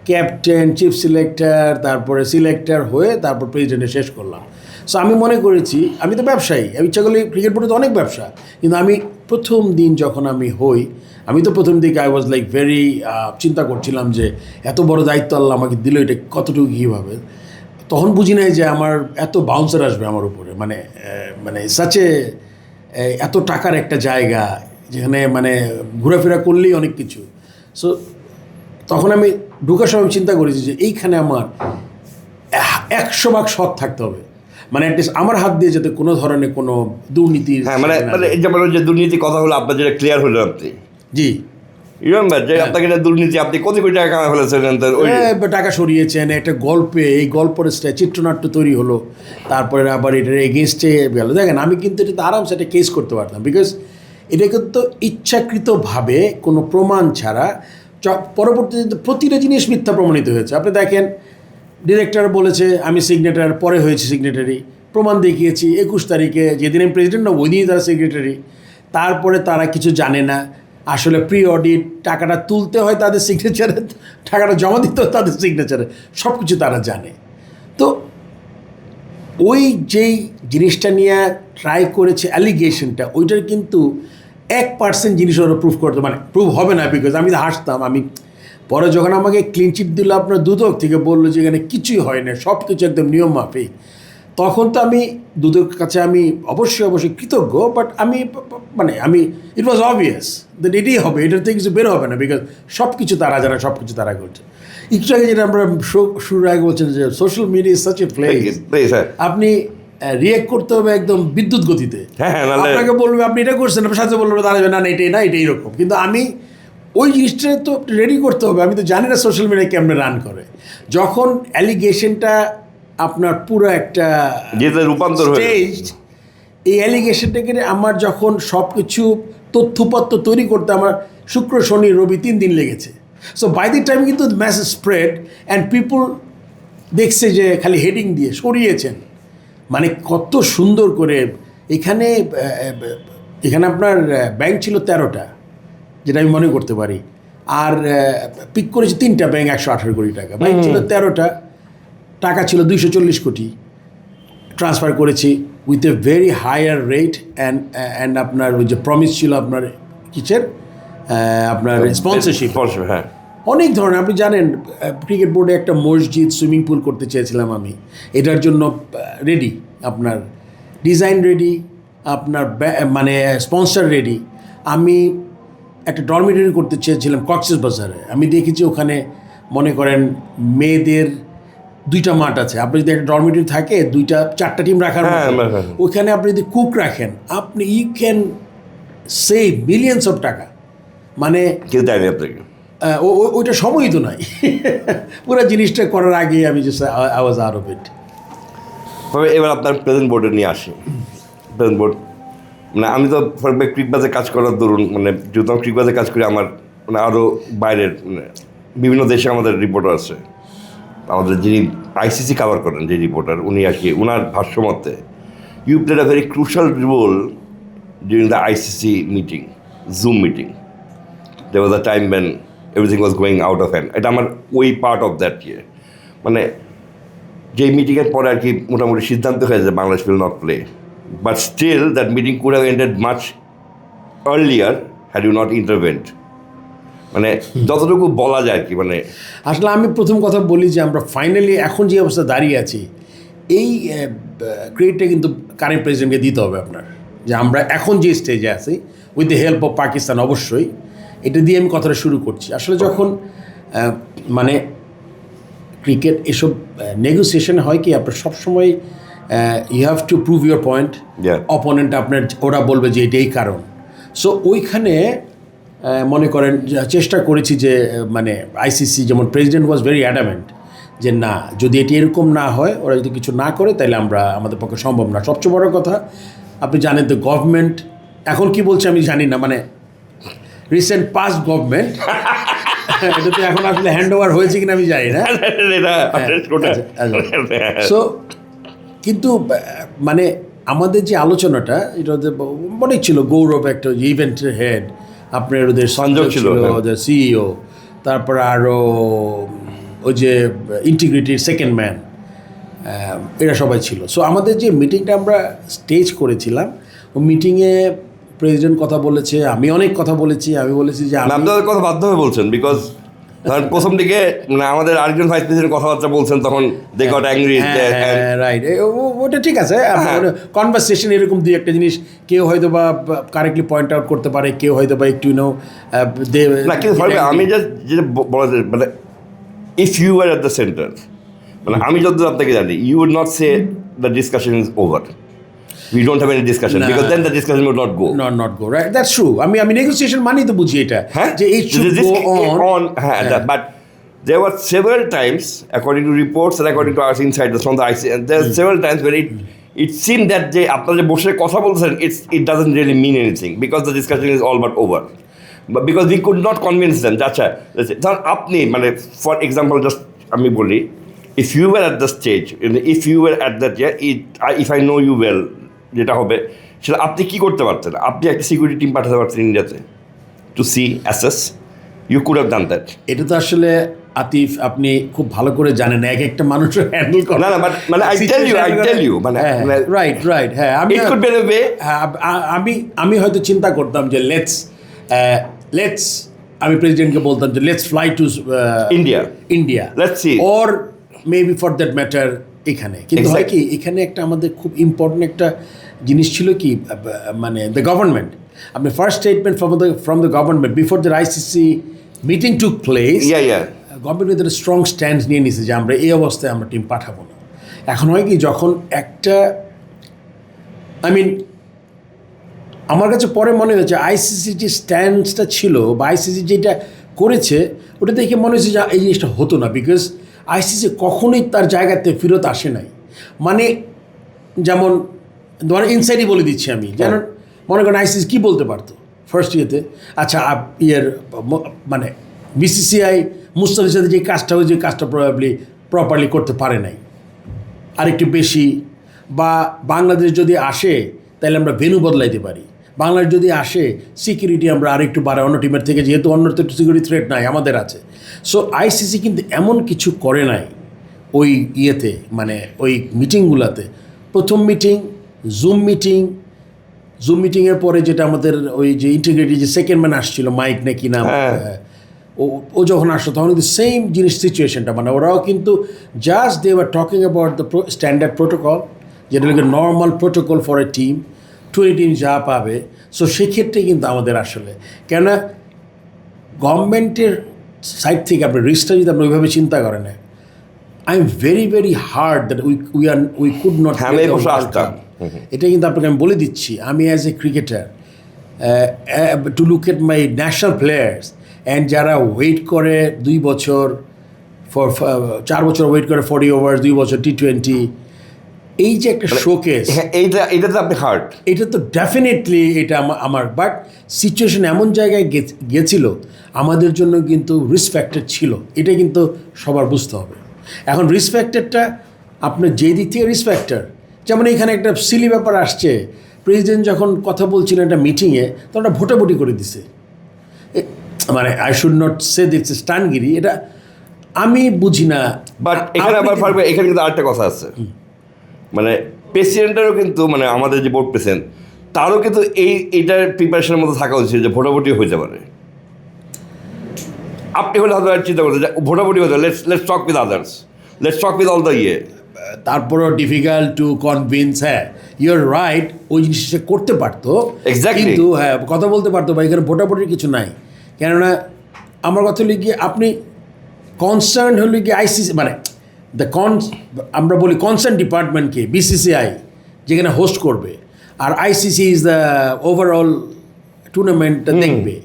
ক্যাপ্টেন, চিফ সিলেক্টর, তারপরে সিলেক্টর হয়ে তারপর প্রেসিডেন্টে শেষ করলাম। সো আমি মনে করেছি, আমি তো ব্যবসায়ী, আমি ইচ্ছা করলে ক্রিকেট বোর্ডে তো অনেক ব্যবসা, কিন্তু আমি প্রথম দিন যখন আমি হই, আমি তো প্রথম দিকে আই ওয়াজ লাইক ভেরি চিন্তা করছিলাম যে এত বড় দায়িত্ব আল্লাহ আমাকে দিল, এটা কতটুকু কীভাবে। তখন বুঝি নাই যে আমার এত বাউন্সার আসবে আমার উপরে, মানে সাচে এত টাকার একটা জায়গা যেখানে মানে ঘোরাফেরা করলেই অনেক কিছু। সো তখন আমি ঢোকার সময় চিন্তা করেছি যে এইখানে আমার 100% সৎ থাকতে হবে, মানে অ্যাটলিস্ট আমার হাত দিয়ে যাতে কোনো ধরনের কোনো দুর্নীতি। হ্যাঁ, মানে যেমন যে দুর্নীতি কথা হলো আপনার, যেটা ক্লিয়ার হলো আপনি, জি রিমেম্বার যে আপনাকে দুর্নীতি, আপনি কোটি টাকা কামাই ফেলেছেন, টাকা সরিয়েছেন একটা গল্পে, এই গল্পের চিত্রনাট্য তৈরি হলো, তারপরে আবার এটার এগেনস্টে গেল। দেখেন আমি কিন্তু এটাতে আরামসে একটা কেস করতে পারতাম, বিকজ এটা কিন্তু ইচ্ছাকৃতভাবে কোনো প্রমাণ ছাড়া পরবর্তীতে প্রতিটা জিনিস মিথ্যা প্রমাণিত হয়েছে। আপনি দেখেন ডিরেক্টর বলেছে আমি সিগনেটার, পরে হয়েছে সিগনেটারি, প্রমাণ দেখিয়েছি 21 তারিখে, যেদিন আমি প্রেসিডেন্ট না ওই দিনই তারা সেক্রেটারি। তারপরে তারা কিছু জানে না, আসলে প্রি অডিট টাকাটা তুলতে হয় তাদের সিগনেচারে, টাকাটা জমা দিতে হয় তাদের সিগনেচারে, সব কিছু তারা জানে। তো ওই যেই জিনিসটা নিয়ে ট্রাই করেছে অ্যালিগেশনটা, ওইটার কিন্তু 1% জিনিস ওরা প্রুভ করতে, মানে প্রুভ হবে না, বিকজ আমি তো হাসতাম। আমি পরে যখন আমাকে ক্লিনচিট দিল আপনার দুদক থেকে, বললো যে এখানে কিছুই হয় না, সব কিছু একদম নিয়ম মাফিক, তখন তো আমি দুদকের কাছে আমি অবশ্যই কৃতজ্ঞ। বাট আমি ইট ওয়াজ অবভিয়াস দ্যাট এটাই হবে, এটার থেকে কিছু বের হবে না, বিকজ সব কিছু তারা জানে, সব কিছু তারা করছে। একটু আগে যেটা আমরা শুরুর আগে বলছেন যে social media is such a place, আপনি রিয়েক্ট করতে হবে একদম বিদ্যুৎ গতিতে। আপনাকে বলবে আপনি এটা করছেন, আপনার সাথে বলবে দাঁড়াবে না এটাই না, এটাই এরকম। কিন্তু আমি ওই জিনিসটা তো রেডি করতে হবে, আমি তো জানি না সোশ্যাল মিডিয়া কেমনে রান করে। যখন অ্যালিগেশনটা আপনার পুরো একটা রূপান্তর স্টেজ, এই অ্যালিগেশনটাকে আমার যখন সব কিছু তথ্যপত্র তৈরি করতে আমার শুক্র, শনি, রবি 3 দিন লেগেছে। সো বাই দি টাইম কিন্তু মেসেজ স্প্রেড অ্যান্ড পিপুল দেখছে যে খালি হেডিং দিয়ে সরিয়েছেন, মানে কত সুন্দর করে। এখানে আপনার ব্যাংক ছিল 13টা, যেটা আমি মনে করতে পারি, আর পিক করেছি 3টা ব্যাংক, 118 কোটি টাকা। ব্যাংক ছিল 13টা, টাকা ছিল 240 কোটি, ট্রান্সফার করেছি with a very higher rate and আপনার ওই যে প্রমিস ছিল আপনার কিসের, আপনার স্পন্সরশিপ, হ্যাঁ, অনেক ধরনের। আপনি জানেন ক্রিকেট বোর্ডে একটা মসজিদ, সুইমিং পুল করতে চেয়েছিলাম আমি, এটার জন্য রেডি, আপনার ডিজাইন রেডি, আপনার মানে স্পন্সর রেডি। আমি একটা ডরমিটরি করতে চেয়েছিলাম কক্সেস বাজারে, আমি দেখেছি ওখানে মনে করেন মেয়েদের 2টা মাঠ আছে। আপনি যদি একটা ডরমিটরি থাকে 2-4টা টিম রাখার মতো, ওইখানে আপনি যদি কুক রাখেন, আপনি you can save millions of taka. মানে কেউ দেয়নি আপনাকে, ওইটা সময়ই তো নাই। পুরো জিনিসটা করার আগে আমি just I was out of ইট। এবার আপনার প্রেজেন্ট বোর্ডে নিয়ে আসি। প্রেজেন্ট বোর্ড মানে আমি তো ক্রিকবাজে কাজ করার দরুন, মানে যেহেতু আমি ক্রিকবাজে কাজ করি, আমার মানে আরও বাইরের মানে বিভিন্ন দেশে আমাদের রিপোর্টার আছে। আমাদের যিনি আইসিসি কাভার করেন যে রিপোর্টার, উনি আর কি, ওনার ভাষ্যমতে you played a very crucial role during the ICC meeting, zoom meeting. There was a time when everything was going out of hand. এটা আমার ওই পার্ট অফ দ্যাট ইয়ে, মানে যেই মিটিংয়ের পরে আর কি মোটামুটি সিদ্ধান্ত হয়েছে Bangladesh will not play, but still that meeting could have ended much earlier had you not intervened, মানে যতটুকু বলা যায় আর কি। মানে আসলে আমি প্রথম কথা বলি যে আমরা ফাইনালি এখন যে অবস্থা দাঁড়িয়ে আছি, এই ক্রেডিটটা কিন্তু কারেন্ট প্রেসিডেন্টকে দিতে হবে আপনার, যে আমরা এখন যে স্টেজে আছি with the help of Pakistan. অবশ্যই এটা দিয়ে আমি কথাটা শুরু করছি। আসলে যখন মানে ক্রিকেট এসব নেগোসিয়েশন হয় কি, আপনার সবসময় you have to prove your point. Opponent আপনার ওরা বলবে যে এটাই কারণ। সো ওইখানে মনে করেন চেষ্টা করেছি যে মানে আইসিসি যেমন প্রেসিডেন্ট ওয়াজ ভেরি অ্যাডামেন্ট যে না, যদি এটি এরকম না হয়, ওরা যদি কিছু না করে, তাহলে আমাদের পক্ষে সম্ভব না। সবচেয়ে বড় কথা আপনি জানেন তো, গভর্নমেন্ট এখন কি বলছে আমি জানি না, মানে রিসেন্ট পাস্ট গভর্নমেন্ট এটা তো এখন আসলে হ্যান্ড ওভার হয়েছে কিনা আমি জানি না। সো কিন্তু মানে আমাদের যে আলোচনাটা, এটা অনেক ছিল গৌরব, একটা ইভেন্টের হেড আপনার ওদের সঞ্জয় ছিল, ওদের সিইও, তারপর আরও ওই যে ইন্টিগ্রিটির সেকেন্ড ম্যান, এরা সবাই ছিল। সো আমাদের যে মিটিংটা আমরা স্টেজ করেছিলাম, ও মিটিংয়ে প্রেসিডেন্ট কথা বলেছে, আমি অনেক কথা বলেছি। আমি বলেছি যে আপনাদের কথা বাধ্য হয়ে বলছেন, বিকজ ধরেন প্রথম দিকে মানে আমাদের আরেকজন ভাইস প্রেসিডেন্ট কথাবার্তা বলছেন, তখন দে গট অ্যাংরি। রাইট, ওটা ঠিক আছে। কনভারসেশন এরকম দুই একটা জিনিস কেউ হয়তো বা কারেক্টলি পয়েন্ট আউট করতে পারে, কেউ হয়তো বা একটু না, কিন্তু আমি জাস্ট যেটা বলা যায়, মানে if you are at the centre, মানে আমি যতদূর আপনাকে জানি, you would not say the discussion is over, we don't have any discussion, because then the discussion would not go. Not go, right? That's true. আমি negotiation মানেই তো বুঝি এটা, যে it should go on. But there were several times, according to reports and according to our insiders from the IC, and there are several times where it seemed that যে আপনারা যে বসে কথা বলছেন, it doesn't really mean anything, because the discussion is all but over. But because we could not convince them, আচ্ছা ধর আপনি মানে for example just আমি বলি, if you were at the stage, if you were at that, if I know you well, যেটা হবে সেটা আপনি কী করতে পারতেন? আপনি একটা সিকিউরিটি টিম পাঠাতে পারতেন ইন্ডিয়াতে to see assess, you could have done that. এটা তো আসলে আতিফ আপনি খুব ভালো করে জানেন, এক একটা মানুষের হ্যান্ডেল করে। না মানে আই টেল ইউ মানে রাইট, হ্যাঁ আমি it could be the way. আমি হয়তো চিন্তা করতাম যে লেটস আমি প্রেসিডেন্টকে বলতাম যে let's fly to India, let's see, or maybe for that matter এখানে। কিন্তু হয় কি, এখানে একটা আমাদের খুব ইম্পর্টেন্ট একটা জিনিস ছিল কি, মানে দ্য গভর্নমেন্ট, আপনি first statement from the government before the ICC meeting took place, government একটা স্ট্রং স্ট্যান্ড নিয়ে নিয়েছে যে আমরা এই অবস্থায় আমরা টিম পাঠাবো না। এখন হয় কি, যখন একটা আমার কাছে পরে মনে হয়েছে আইসিসি যে স্ট্যান্ডসটা ছিল বা আইসিসি যেটা করেছে, ওটা দেখে মনে হয়েছে যে এই জিনিসটা হতো না, বিকজ আইসিসি কখনোই তার জায়গাতে ফেরত আসে নাই। মানে যেমন ধরেন ইনসাইডই বলে দিচ্ছি আমি, যেন মনে করেন আইসিসি কী বলতে পারতো ফার্স্ট ইয়েতে, আচ্ছা মানে বিসিসিআই মুস্তাফিজের সাথে যে কাজটা হয়েছে, কাজটা প্রপারলি করতে পারে নাই, আরেকটু বেশি, বা বাংলাদেশ যদি আসে তাহলে আমরা ভেন্যু বদলাইতে পারি, বাংলাদেশ যদি আসে সিকিউরিটি আমরা আরেকটু বাড়াই অন্য টিমের থেকে, যেহেতু অন্য তো সিকিউরিটি থ্রেট নাই, আমাদের আছে। সো আইসিসি কিন্তু এমন কিছু করে নাই ওই ইয়েতে, মানে ওই মিটিংগুলোতে। প্রথম মিটিং জুম মিটিংয়ের পরে যেটা আমাদের ওই যে ইন্টিগ্রিটি যে সেকেন্ড ম্যান আসছিল, মাইক নাকি নাম, ও যখন আসলো তখন কিন্তু সেম জিনিস সিচুয়েশনটা, মানে ওরাও কিন্তু just they were talking about the standard protocol, যেটা হলো normal protocol for a team, 20 team যা পাবে। সো সেক্ষেত্রে কিন্তু আমাদের আসলে কেননা গভর্নমেন্টের সাইড থেকে আপনার রিস্কটা যদি আপনি ওইভাবে চিন্তা করেন, I am very hard that we could not, এটা কিন্তু আপনাকে আমি বলে দিচ্ছি, আমি as a cricketer to look at my national players, and যারা ওয়েট করে 2 বছর, 4 বছর ওয়েট করে 40 ওভার, 2 বছর T20, এই যে একটা শোকেস, এইটা তো আপনি হার্ড, এটা তো ডেফিনেটলি এটা আমার, বাট সিচুয়েশন এমন জায়গায় গেছিল আমাদের জন্য কিন্তু রিসপেক্টেড ছিল, এটা কিন্তু সবার বুঝতে হবে। এখন রিসপেক্টেডটা আপনার যেই দিক থেকে রিসপেক্টেড, যেমন এখানে একটা সিলি ব্যাপার আসছে, প্রেসিডেন্ট যখন কথা বলছিলেন একটা মিটিংয়ে, তখন একটা ভোটাভুটি করে দিছে, মানে I should not say that's স্টানগিরি, এটা আমি বুঝি না। বাট এখানে আবার ফারবে, এখানে কিন্তু আরেকটা কথা আছে, মানে প্রেসিডেন্টেরও কিন্তু মানে আমাদের যে বোর্ড প্রেসিডেন্ট তারও কিন্তু এইটার প্রিপারেশনের মধ্যে থাকা উচিত যে ভোটাভুটি হইতে পারে। আপনি হলে হয়তো চিন্তা করতে যে ভোটাভুটি হতে let's talk with others, let's talk with all the তারপরও ডিফিকাল্ট টু কনভিন্স। হ্যাঁ, ইউর রাইট, ওই জিনিসটা সে করতে পারতো Exactly. কিন্তু হ্যাঁ কথা বলতে পারতো বা এখানে ভোটাভুটির কিছু নাই। কেননা আমার কথা হলো গিয়ে আপনি কনসার্ন হলো গিয়ে আইসিসি, মানে আমরা বলি কনসার্ন ডিপার্টমেন্টকে বিসিসিআই যেখানে হোস্ট করবে, আর আইসিসি ইজ দ্য ওভারঅল টুর্নামেন্টটা দেখবে।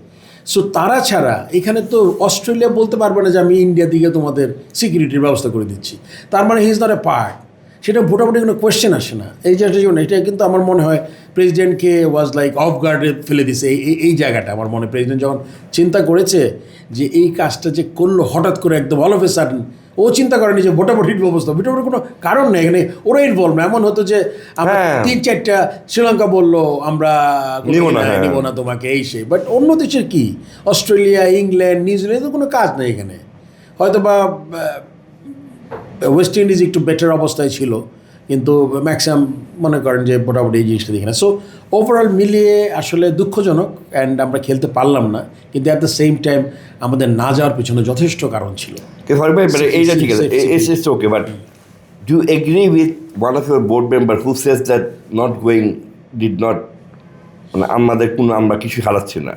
সো তারা ছাড়া এখানে তো অস্ট্রেলিয়া বলতে পারবে না যে আমি ইন্ডিয়া দিকে তোমাদের সিকিউরিটির ব্যবস্থা করে দিচ্ছি, তার মানে he is not a part. সেটা ভোটাভুটি কোনো কোয়েশ্চেন আসে না। এই যে এটা কিন্তু আমার মনে হয় প্রেসিডেন্টকে ওয়াজ লাইক অফ গার্ডে ফেলে দিছে এই জায়গাটা। আমার মনে হয় প্রেসিডেন্ট যখন চিন্তা করেছে যে এই কাজটা যে করলো হঠাৎ করে একদম অল অফ এ সাডেন, ও চিন্তা করেনি যে ভোটাভুটির ব্যবস্থা, ভোটাভুটির কোনো কারণ নেই এখানে, ওরা ইনভলভ না। এমন হতো যে আমরা 3-4টা শ্রীলঙ্কা বললো আমরা নিব না তোমাকে, এই সেই। বাট অন্য দেশের কি, অস্ট্রেলিয়া, ইংল্যান্ড, নিউজিল্যান্ড, তো কোনো কাজ নেই এখানে। হয়তো বা ওয়েস্ট ইন্ডিজ একটু বেটার অবস্থায় ছিল, কিন্তু ম্যাক্সিমাম মনে করেন যে মোটামুটি এই জিনিসটা দেখি না। সো ওভারঅল মিলিয়ে আসলে দুঃখজনক, অ্যান্ড আমরা খেলতে পারলাম না। কিন্তু অ্যাট দ্য সেম টাইম আমাদের না যাওয়ার পিছনে যথেষ্ট কারণ ছিল। এইটা ঠিক আছে, it's okay, but do you agree with one of your board member who says that not going did not, মানে আমরা কিছু হারাচ্ছি না,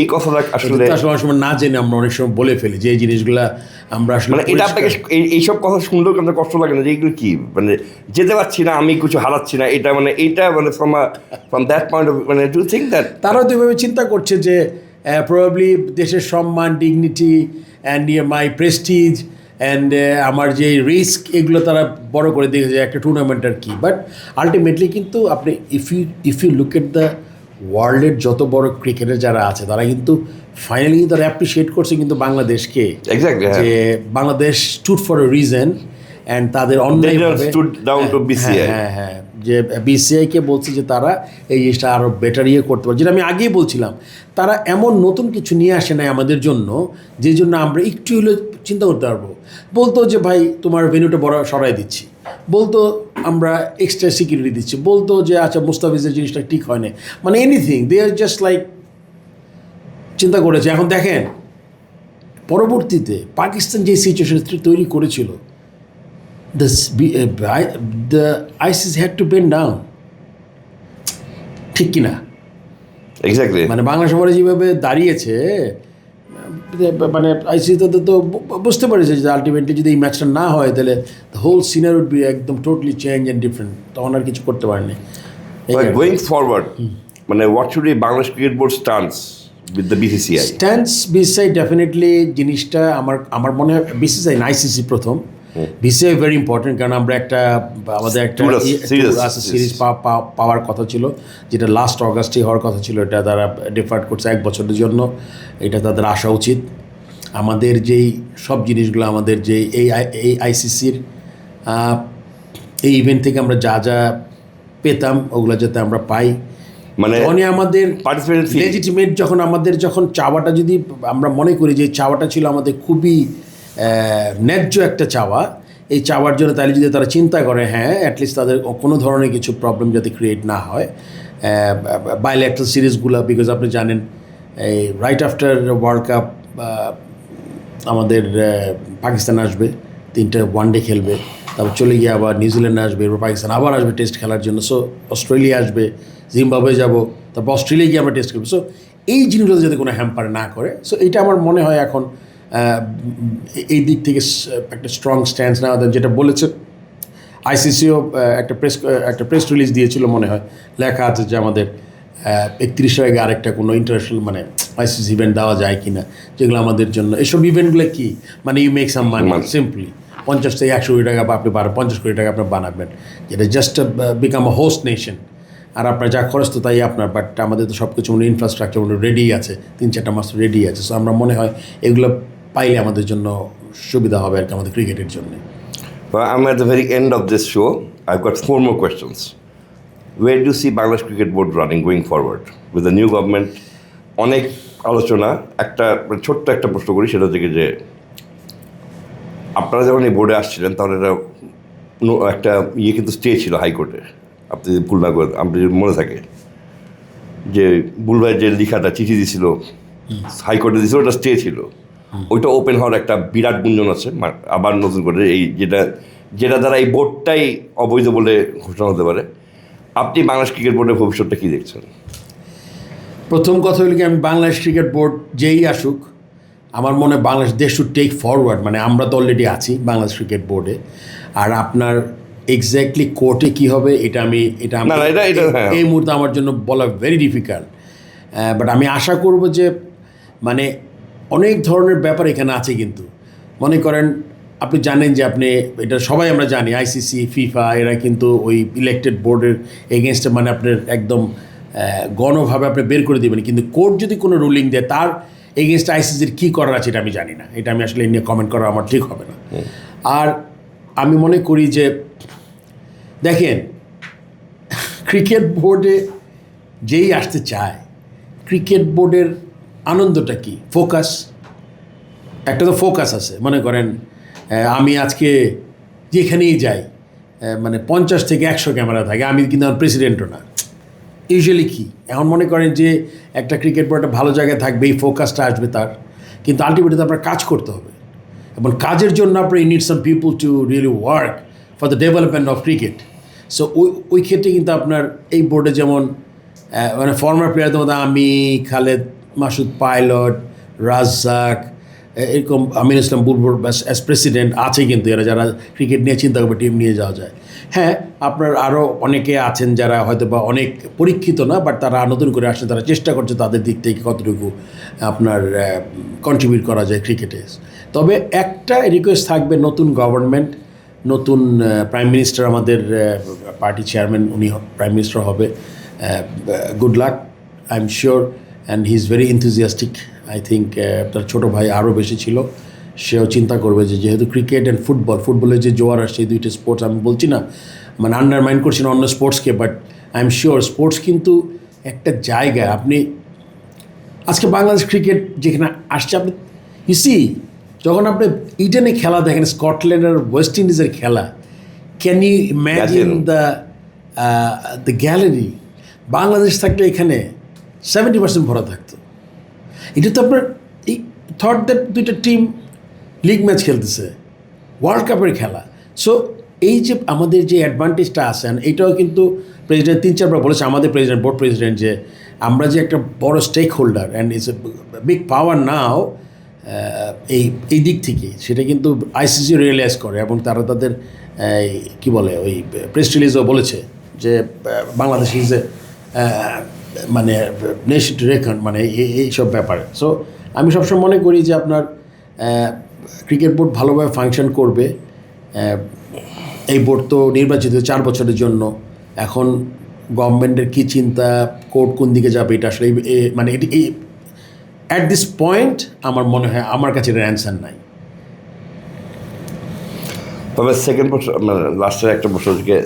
এই কথাটা আসলে অনেক সময় না জেনে আমরা অনেক সময় বলে ফেলি যে এই জিনিসগুলা আমরা আসলে, মানে এটা আপনাকে এইসব কথা শুনলেও আপনার কষ্ট লাগে না যে এইগুলো কি, মানে যেতে পারছি না, আমি কিছু হারাচ্ছি না, এটা মানে ফ্রম দ্যাট পয়েন্ট অফ, মানে ডু থিঙ্ক দ্যাট তারাও তো এভাবে চিন্তা করছে যে প্রবাবলি দেশের সম্মান, dignity and my Prestige and আমার যে রিস্ক, এগুলো তারা বড় করে দেখেছে একটা টুর্নামেন্টের কি। বাট আলটিমেটলি কিন্তু আপনি if you look at the ওয়ার্ল্ডের যত বড় ক্রিকেটার যারা আছে তারা কিন্তু ফাইনালি তারা অ্যাপ্রিসিয়েট করছে কিন্তু বাংলাদেশকে, যে Bangladesh stood for a reason, and তাদের অন্যায় হ্যাঁ যে বিসিআইকে বলছে যে তারা এই জিনিসটা আরও বেটার করতে পারে। যেটা আমি আগেই বলছিলাম, তারা এমন নতুন কিছু নিয়ে আসে নাই আমাদের জন্য, যে জন্য আমরা একটু হলে চিন্তা করতে পারবো। বলতো যে ভাই তোমার ভেন্যুটা বড় সরাই দিচ্ছি, বলতো আমরা এক্সট্রা সিকিউরিটি দিচ্ছি, বলতো যে আচ্ছা মুস্তাফিজের জিনিসটা ঠিক হয় না, মানে anything they are just like চিন্তা করেছে। এখন দেখেন পরবর্তীতে পাকিস্তান যে সিচুয়েশন তৈরি করেছিল, the ISIS had to bend down, ঠিক কিনা? এক্স্যাক্টলি, মানে বাংলাদেশ পরে যেভাবে দাঁড়িয়েছে, মানে আইসিসি তো বুঝতে পারেছে যে আলটিমেটলি যদি এই ম্যাচটা না হয় তাহলে the whole scenery would be একদম টোটালি চেঞ্জ অ্যান্ড ডিফারেন্ট, তখন আর কিছু করতে পারেনি। গোয়িং ফরওয়ার্ড, মানে what should be Bangladesh cricket board stance with the BCCI? BCCI definitely জিনিসটা আমার মনে হয় বিসিসিআই না, আইসিসি প্রথম। বিসিসিআই ভেরি ইম্পর্টেন্ট, কারণ আমরা আমাদের একটা সিরিজ পাওয়ার কথা ছিল, যেটা লাস্ট অগাস্টে হওয়ার কথা ছিল, এটা তারা ডিফার্ট করছে 1 বছরের জন্য। এটা তাদের আসা উচিত। আমাদের যেই সব জিনিসগুলো, আমাদের যে এই আইসিসির এই ইভেন্ট থেকে আমরা যা যা পেতাম ওগুলো যাতে আমরা পাই, মানে আমাদের লেজিটিমেট যখন চাওয়াটা, যদি আমরা মনে করি যে চাওয়াটা ছিল আমাদের খুবই ন্যায্য একটা চাওয়া, এই চাওয়ার জন্য তাহলে যদি তারা চিন্তা করে হ্যাঁ অ্যাটলিস্ট তাদের কোনো ধরনের কিছু প্রবলেম যাতে ক্রিয়েট না হয় বাইল্যাটারাল সিরিজগুলো, বিকজ আপনি জানেন এই রাইট আফটার ওয়ার্ল্ড কাপ আমাদের পাকিস্তান আসবে, 3টা ওয়ানডে খেলবে, তারপর চলে গিয়ে আবার নিউজিল্যান্ড আসবে, এরপর পাকিস্তান আবার আসবে টেস্ট খেলার জন্য। সো অস্ট্রেলিয়া আসবে, জিম্বাবুয়ে যাব, তারপর অস্ট্রেলিয়া গিয়ে আমরা টেস্ট খেলবো। সো এই জিনিসগুলো যাতে কোনো হ্যাম্পার না করে, সো এটা আমার মনে হয় এখন এই দিক থেকে একটা স্ট্রং স্ট্যান্স নেওয়া, যেটা বলেছে আইসিসিও একটা প্রেস রিলিজ দিয়েছিল মনে হয়, লেখা আছে যে আমাদের 31 আগে আরেকটা কোনো ইন্টারন্যাশনাল মানে আইসিসি ইভেন্ট দেওয়া যায় কি না, যেগুলো আমাদের জন্য এসব ইভেন্টগুলো কি মানে you make some money simply 50 থেকে 100 কোটি টাকা বা আপনি 50 কোটি টাকা আপনি বানাবেন, যেটা just become a host nation, আর আপনার যা খরচ তো তাই আপনার, বাট আমাদের তো সব কিছু ইনফ্রাস্ট্রাকচার রেডি আছে, 3-4টা মাস রেডি আছে। সো আমরা মনে হয় এগুলো পাইলে আমাদের জন্য সুবিধা হবে আর কি, আমাদের ক্রিকেটের জন্য। I'm at the very end of this show. I've got 4 more questions. Where do you see Bangladesh Cricket Board running going forward with the new government? অনেক আলোচনা একটা ছোট্ট একটা প্রশ্ন করি, সেটা থেকে যে আপনারা যখন এই বোর্ডে আসছিলেন তখন একটা কিন্তু স্টে ছিল হাইকোর্টে, আপনি যদি ভুল না করেন, আপনি যদি মনে থাকে যে বুলভাইয়ের যে লেখাটা চিঠি দিয়েছিল হাইকোর্টে দিয়েছিল, ওটা স্টে ছিল, ওইটা ওপেন হওয়ার একটা বিরাট গুঞ্জন আছে আবার নতুন করে, এই যেটা দ্বারা এই বোর্ডটাই অবৈধ বলে ঘোষণা হতে পারে। আপনি বাংলাদেশ ক্রিকেট বোর্ডের ভবিষ্যৎটা কী দেখছেন? প্রথম কথা হলো কি, আমি বাংলাদেশ ক্রিকেট বোর্ড যেই আসুক, আমার মনে হয় বাংলাদেশ দেশ শুড টেক ফরওয়ার্ড। মানে আমরা তো অলরেডি আছি বাংলাদেশ ক্রিকেট বোর্ডে, আর আপনার এক্স্যাক্টলি কোর্টে কী হবে এটা এই মুহূর্তে আমার জন্য বলা ভেরি ডিফিকাল্ট। বাট আমি আশা করব যে মানে অনেক ধরনের ব্যাপার এখানে আছে। কিন্তু মনে করেন, আপনি জানেন যে এটা সবাই আমরা জানি, আইসিসি, ফিফা এরা কিন্তু ওই ইলেক্টেড বোর্ডের এগেনস্টে মানে আপনার একদম গণভাবে আপনি বের করে দেবেন। কিন্তু কোর্ট যদি কোনো রুলিং দেয়, তার এগেনস্টে আইসিসির কী করার আছে এটা আমি জানি না। এটা আমি আসলে নিয়ে কমেন্ট করা আমার ঠিক হবে না। আর আমি মনে করি যে দেখেন, ক্রিকেট বোর্ডে যেই আসতে চায়, ক্রিকেট বোর্ডের আনন্দটা কি? ফোকাস, একটা তো ফোকাস আছে। মনে করেন আমি আজকে যেখানেই যাই মানে 50 থেকে 100 ক্যামেরা থাকে, আমি কিন্তু আমার প্রেসিডেন্টও না। ইউজুয়ালি কি এখন মনে করেন যে একটা ক্রিকেট বোর্ড ভালো জায়গায় থাকবে, এই ফোকাসটা আসবে তার, কিন্তু আলটিমেটলি আপনার কাজ করতে হবে, এবং কাজের জন্য আপনার you need some people to really work for the development of cricket. So ওই ক্ষেত্রে কিন্তু আপনার এই বোর্ডে যেমন মানে ফর্মার প্লেয়ারদের মধ্যে আমি, খালেদ মাসুদ পাইলট, রাজ্জাক, এরকম আমিনুল ইসলাম বুলবুল অ্যাজ প্রেসিডেন্ট আছে, কিন্তু এরা যারা ক্রিকেট নিয়ে চিন্তা করবে টিম নিয়ে যাওয়া যায়। হ্যাঁ, আপনার আরও অনেকে আছেন যারা হয়তো বা অনেক পরীক্ষিত না, বাট তারা নতুন করে আসছে, তারা চেষ্টা করছে তাদের দিক থেকে কতটুকু আপনার কন্ট্রিবিউট করা যায় ক্রিকেটে। তবে একটা রিকোয়েস্ট থাকবে, নতুন গভর্নমেন্ট, নতুন প্রাইম মিনিস্টার, আমাদের পার্টি চেয়ারম্যান উনি প্রাইম মিনিস্টার হবে। Good luck, I am sure, and he is very enthusiastic. I think তার ছোটো ভাই আরও বেশি ছিল, সেও চিন্তা করবে যে যেহেতু ক্রিকেট অ্যান্ড ফুটবলের যে জোয়ার আসছে, এই দুইটা স্পোর্টস, আমি বলছি না মানে আন্ডারমাইন্ড করছি না অন্য স্পোর্টসকে, but I am sure sports কিন্তু একটা জায়গায় আপনি আজকে বাংলাদেশ ক্রিকেট যেখানে আসছে, আপনি ইসি যখন আপনি ইডেনে খেলা দেখেন, স্কটল্যান্ড আর ওয়েস্ট ইন্ডিজের খেলা, can you imagine the gallery? Bangladesh থাকলে এখানে 70% ভরা থাকতো। এটা তো আপনার এই থট দ্যাট দুইটা টিম লিগ ম্যাচ খেলতেছে, ওয়ার্ল্ড কাপের খেলা। সো এই যে আমাদের যে অ্যাডভান্টেজটা আসেন, এইটাও কিন্তু প্রেসিডেন্ট 3-4 বার বলেছে, আমাদের বোর্ড প্রেসিডেন্ট, যে আমরা যে একটা বড় stakeholder and it's a big power now এই দিক থেকে, সেটা কিন্তু আইসিসি রিয়েলাইজ করে, এবং তারা তাদের কী বলে ওই প্রেস রিলিজও বলেছে যে বাংলাদেশ ইজ এ মানে নেশন টু রেকন, মানে এইসব ব্যাপারে। সো আমি সবসময় মনে করি যে আপনার ক্রিকেট বোর্ড ভালোভাবে ফাংশন করবে। এই বোর্ড তো নির্বাচিত 4 বছরের জন্য। এখন গভর্নমেন্টের কী চিন্তা, কোর্ট কোন দিকে যাবে, এটা আসলে মানে এটি অ্যাট দিস পয়েন্ট আমার মনে হয় আমার কাছে এর অ্যান্সার নাই। তবে সেকেন্ড প্রশ্ন, মানে লাস্টের একটা প্রশ্ন থেকে,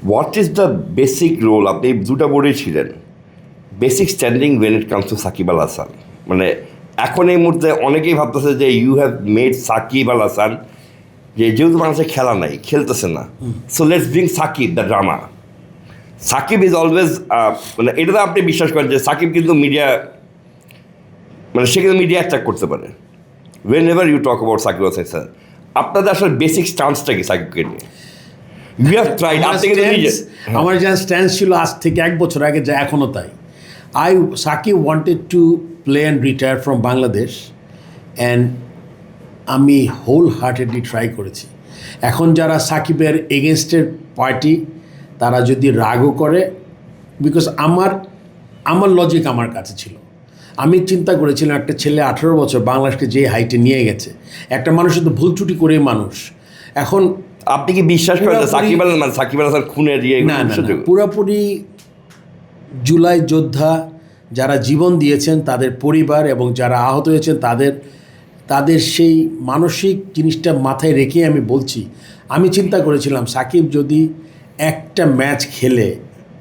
what is the basic role? আপনি দুটা বোর্ডেই ছিলেন, basic standing when it comes to Shakib Al Hasan. মানে এখন এই মুহূর্তে অনেকেই ভাবতেছে যে you have made Shakib Al Hasan, যে যেহেতু বাংলাদেশে খেলা নাই, খেলতেছে না, so let's bring Shakib the drama. Shakib is always, মানে এটাতে আপনি বিশ্বাস করেন যে সাকিব কিন্তু মিডিয়া, মানে সে কিন্তু মিডিয়া অ্যাট্রাক্ট করতে পারে। Whenever you talk about Shakib Al Hasan, আপনাদের আসলে বেসিক স্টান্সটা কি সাকিবকে নিয়ে? ইউ হ্যাভ ট্রাইড, আমার যা স্ট্যান্স ছিল আজ থেকে 1 বছর আগে, যা এখনও তাই। Shakib wanted to play and retire from Bangladesh, and আমি হোল হার্টেডলি ট্রাই করেছি। এখন যারা সাকিবের এগেনস্টের পার্টি, তারা যদি রাগও করে, বিকজ আমার লজিক আমার কাছে ছিল। আমি চিন্তা করেছিলাম, একটা ছেলে 18 বছর বাংলাদেশকে যে হাইটে নিয়ে গেছে, একটা মানুষের তো ভুল ত্রুটি করে মানুষ। এখন আপনি কি বিশ্বাস করেন সাকিব আল হাসান খুনের না, পুরোপুরি জুলাই যোদ্ধা যারা জীবন দিয়েছেন, তাদের পরিবার এবং যারা আহত হয়েছেন, তাদের সেই মানসিক জিনিসটা মাথায় রেখে আমি বলছি, আমি চিন্তা করেছিলাম সাকিব যদি একটা ম্যাচ খেলে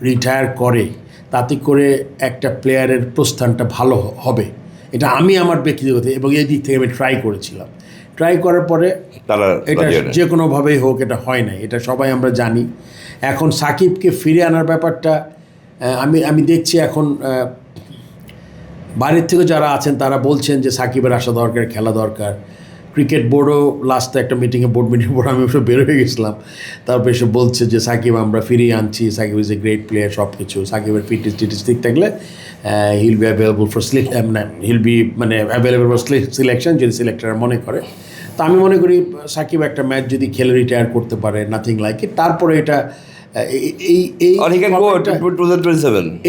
রিটায়ার করে, তাতে করে একটা প্লেয়ারের প্রস্থানটা ভালো হবে। এটা আমি আমার ব্যক্তিগত এবং এই দিক থেকে আমি ট্রাই করেছিলাম। ট্রাই করার পরে তারা এটা যে কোনোভাবেই হোক এটা হয় না, এটা সবাই আমরা জানি। এখন সাকিবকে ফিরে আনার ব্যাপারটা আমি দেখছি এখন বাইরের থেকে যারা আছেন তারা বলছেন যে সাকিবের আসা দরকার, খেলা দরকার। ক্রিকেট বোর্ডও লাস্টে একটা বোর্ড মিটিং পরে আমি ওসব বের হয়ে গেছিলাম, তারপর এসে বলছে যে সাকিব আমরা ফিরিয়ে আনছি, Shakib is a great player, সব কিছু সাকিবের ফিটনেস ঠিক থাকলে he'll be available for he'll be available for selection যদি সিলেক্টর মনে করে। তো আমি মনে করি সাকিব একটা ম্যাচ যদি খেলে রিটায়ার করতে পারে, নাথিং লাইক ইট। তারপরে এটা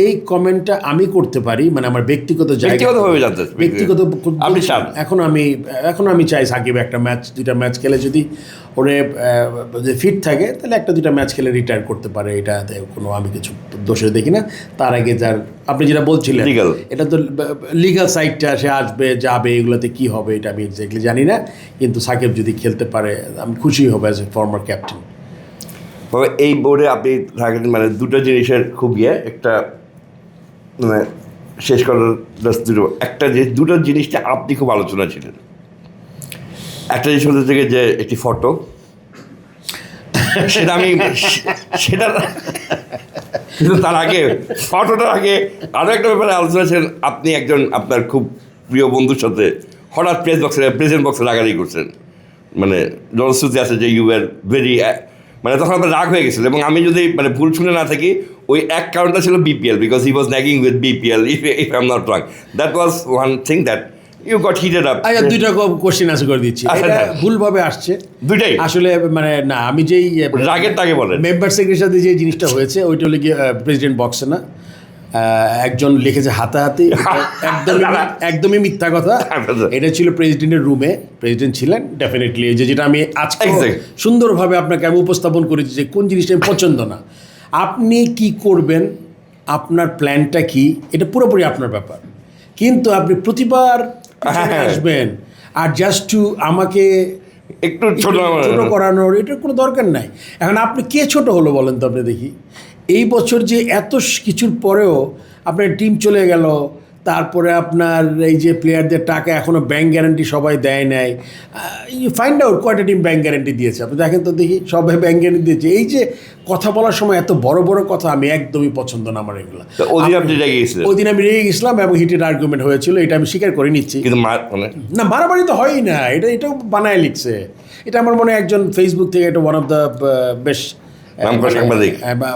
এই কমেন্টটা আমি করতে পারি, আমার ব্যক্তিগত এখন আমি চাই সাকিব একটা দুইটা ম্যাচ খেলে যদি ওরে ফিট থাকে তাহলে একটা দুইটা ম্যাচ খেলে রিটায়ার করতে পারে, এটাতে কোনো আমি কিছু দোষে দেখি না। তার আগে আপনি যেটা বলছিলেন এটা তো লিগাল সাইডটা, সে আসবে যাবে এগুলোতে কি হবে এটা আমি এক্স্যাক্টলি জানি না, কিন্তু সাকিব যদি খেলতে পারে আমি খুশি হব অ্যাজ এ ফর্মার ক্যাপ্টেন। তবে এই বোর্ডে আপনি থাকেন দুটো জিনিসের খুব একটা শেষ করার একটা দুটো জিনিসটা আপনি খুব আলোচনা ছিলেন। একটা জিনিস হতে থেকে যে একটি ফটো, সেটা কিন্তু তার আগে ফটোটার আগে আরও একটা ব্যাপারে আলোচনা ছিলেন। আপনি একজন আপনার খুব প্রিয় বন্ধুর সাথে হঠাৎ প্রেজেন্ট বক্সে রাগারাগি করছেন, জনশ্রুতি আছে যে ইউ আর ভেরি, তখন আপনার রাগ হয়ে গেছিলো। এবং আমি যদি ভুল শুনে না থাকি ওই এক কারণটা ছিল বিপিএল, because he was nagging with BPL, if I am not wrong. That was one thing that you got heated up. দুইটা কোশ্চেন আনসার করে দিচ্ছি, ভুলভাবে আসছে দুইটাই আসলে না। আমি যেই রাগেরটাকে বলেন মেম্বার সেক্রেটারির সাথে যে জিনিসটা হয়েছে ওইটা হলো গিয়ে প্রেসিডেন্ট বক্সে না, একজন লিখেছে হাতাহাতি, একদমই মিথ্যা কথা। এটা ছিল প্রেসিডেন্টের রুমে, প্রেসিডেন্ট ছিলেন ডেফিনেটলি। যেটা আমি আজকে সুন্দরভাবে আপনাকে আমি উপস্থাপন করেছি যে কোন জিনিসটা পছন্দ না, আপনি কি করবেন, আপনার প্ল্যানটা কি, এটা পুরোপুরি আপনার ব্যাপার। কিন্তু আপনি প্রতিবার আসবেন আর জাস্ট টু আমাকে একটু ছোট করানোর এটার কোনো দরকার নাই। এখন আপনি কে ছোট হলো বলেন তো আপনি দেখি, এই বছর যে এত কিছুর পরেও আপনার টিম চলে গেল, তারপরে আপনার এই যে প্লেয়ারদের টাকা এখনও ব্যাঙ্ক গ্যারান্টি সবাই দেয় নাই, ইউ ফাইন্ড আউট কয়টা টিম ব্যাঙ্ক গ্যারান্টি দিয়েছে আপনি দেখেন তো দেখি, সবাই ব্যাঙ্ক গ্যারান্টি দিয়েছে। এই যে কথা বলার সময় এত বড় বড় কথা আমি একদমই পছন্দ না আমার এগুলো। ওই দিন আমি রেগে গেছিলাম এবং হিটেড আর্গুমেন্ট হয়েছিল, এটা আমি স্বীকার করে নিচ্ছি। না মারামারি তো হয়ই না, এটাও বানায় লিখছে। এটা আমার মনে হয় একজন ফেসবুক থেকে এটা ওয়ান অফ দ্য বেশ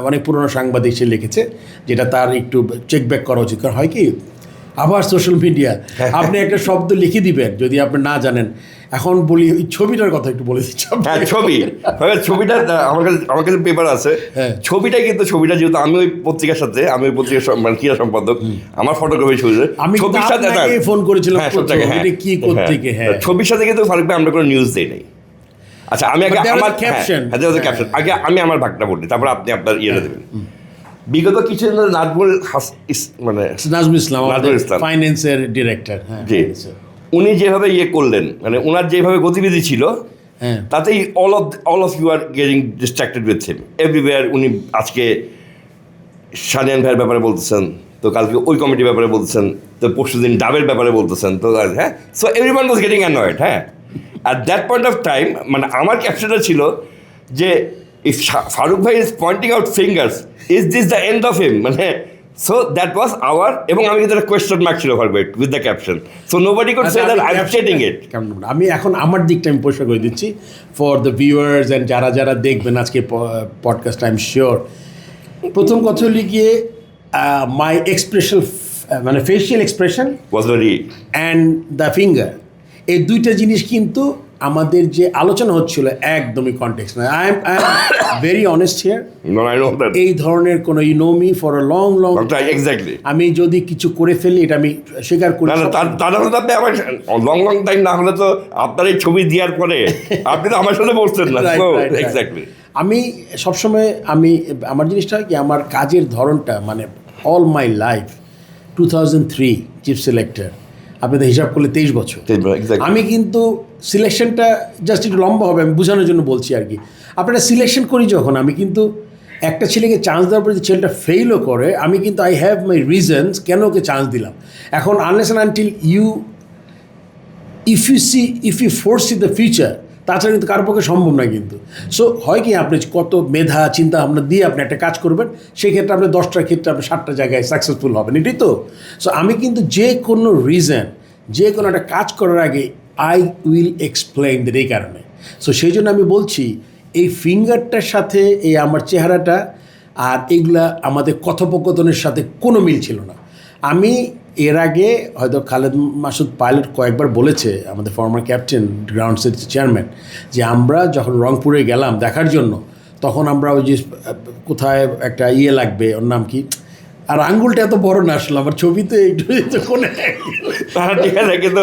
অনেক পুরনো সাংবাদিক সে লিখেছে, যেটা তার একটু চেক ব্যাক করা উচিত। কারণ হয় কি, আবার সোশ্যাল মিডিয়া আপনি একটা শব্দ লিখে দিবেন যদি আপনি না জানেন। এখন বলি ওই ছবিটার কথা একটু বলে দিচ্ছি। ছবিটা আমার কাছে পেপার আছে, ছবিটাই কিন্তু ছবিটা যেহেতু আমি ওই পত্রিকার সাথে, আমি ওই পত্রিকার ক্রীড়া সম্পাদক, আমার ফটোগ্রাফি ছবি, আমি ফোন করেছিলাম কি করতে, ছবির সাথে কিন্তু ফারুক ভাই আমরা কোনো নিউজ দিই নাই। আচ্ছা আমি আগে আমার ক্যাপশন আগে আমি আমার ভাগটা বলি, তারপর আপনি আপনার ইয়েটা দেবেন। বিগত কিছুদিন ধরে নাজমুল ইসলাম ফাইন্যান্সের ডিরেক্টর, উনি যেভাবে করলেন, ওনার যেভাবে গতিবিধি ছিল, তাতেই all of you are getting distracted with him everywhere. উনি আজকে শানিয়ান ভাইয়ের ব্যাপারে বলতেছেন, তো কালকে ওই কমিটির ব্যাপারে বলতেছেন, তো পরশুদিন ডাবের ব্যাপারে বলতেছেন, তো so everyone was getting annoyed. At that point of time আমার ক্যাপশনটা ছিল যে ইফ ফারুক ভাই is pointing out fingers, is this the end of him? So that was our, এবং আমি কিন্তু একটা কোয়েশ্চন মার্ক ছিল ফারুক ভাই with the caption. So nobody could say that I am stating it. আমি এখন আমার দিকটা আমি পরিষ্কার করে দিচ্ছি ফর দ্য ভিউয়ার্স অ্যান্ড যারা দেখবেন আজকে পডকাস্ট, আই এম শিওর। প্রথম কথা হলো গিয়ে my expression, facial expression was very, and the finger, এই দুইটা জিনিস কিন্তু আমাদের যে আলোচনা হচ্ছিল একদমই কনটেক্সট নয়। I am very honest here. এই ধরনের কোনো you know me for a long exactly, আমি যদি কিছু করে ফেলি এটা আমি স্বীকার করি। আপনি আমার লং টাইম না হলে তো আপনার এই ছবি দেওয়ার পরে আপনি তো আমার সাথে বলছেন না। এক্স্যাক্টলি, আমি সবসময় আমার জিনিসটা কি, আমার কাজের ধরনটা all my life 2003 chief selector, আপনাদের হিসাব করলে 23 বছর। আমি কিন্তু সিলেকশনটা জাস্ট একটু লম্বা হবে, আমি বোঝানোর জন্য বলছি আর কি। আপনারা সিলেকশন করি যখন, আমি কিন্তু একটা ছেলেকে চান্স দেওয়ার পরে যে ছেলেটা ফেইলও করে, আমি কিন্তু আই হ্যাভ মাই রিজনস কেন ওকে চান্স দিলাম। এখন unless and until if you force in the future, তাছাড়া কিন্তু কারোর পক্ষে সম্ভব নয় কিন্তু। সো হয় কি, আপনি কত মেধা চিন্তা ভাবনা দিয়ে আপনি একটা কাজ করবেন, সেক্ষেত্রে আপনি 10টার ক্ষেত্রে আপনি 7টা জায়গায় সাকসেসফুল হবেন, এটাই তো। সো আমি কিন্তু যে কোনো রিজন, যে কোনো একটা কাজ করার আগে আই উইল এক্সপ্লেইন দ্যাট, এই কারণে। সো সেই জন্য আমি বলছি, এই ফিঙ্গারটার সাথে এই আমার চেহারাটা আর এগুলা আমাদের কথোপকথনের সাথে কোনো মিল ছিল না। আমি এর আগে হয়তো খালেদ মাসুদ পাইলট কয়েকবার বলেছে, আমাদের ফর্মার ক্যাপ্টেন, গ্রাউন্ডসের চেয়ারম্যান, যে আমরা যখন রংপুরে গেলাম দেখার জন্য, তখন আমরা ওই যে কোথায় একটা লাগবে, ওর নাম কি, আর আঙ্গুলটা এত বড় না আসলে আমার ছবিতে একটু কোনে ঠিক আছে, কিন্তু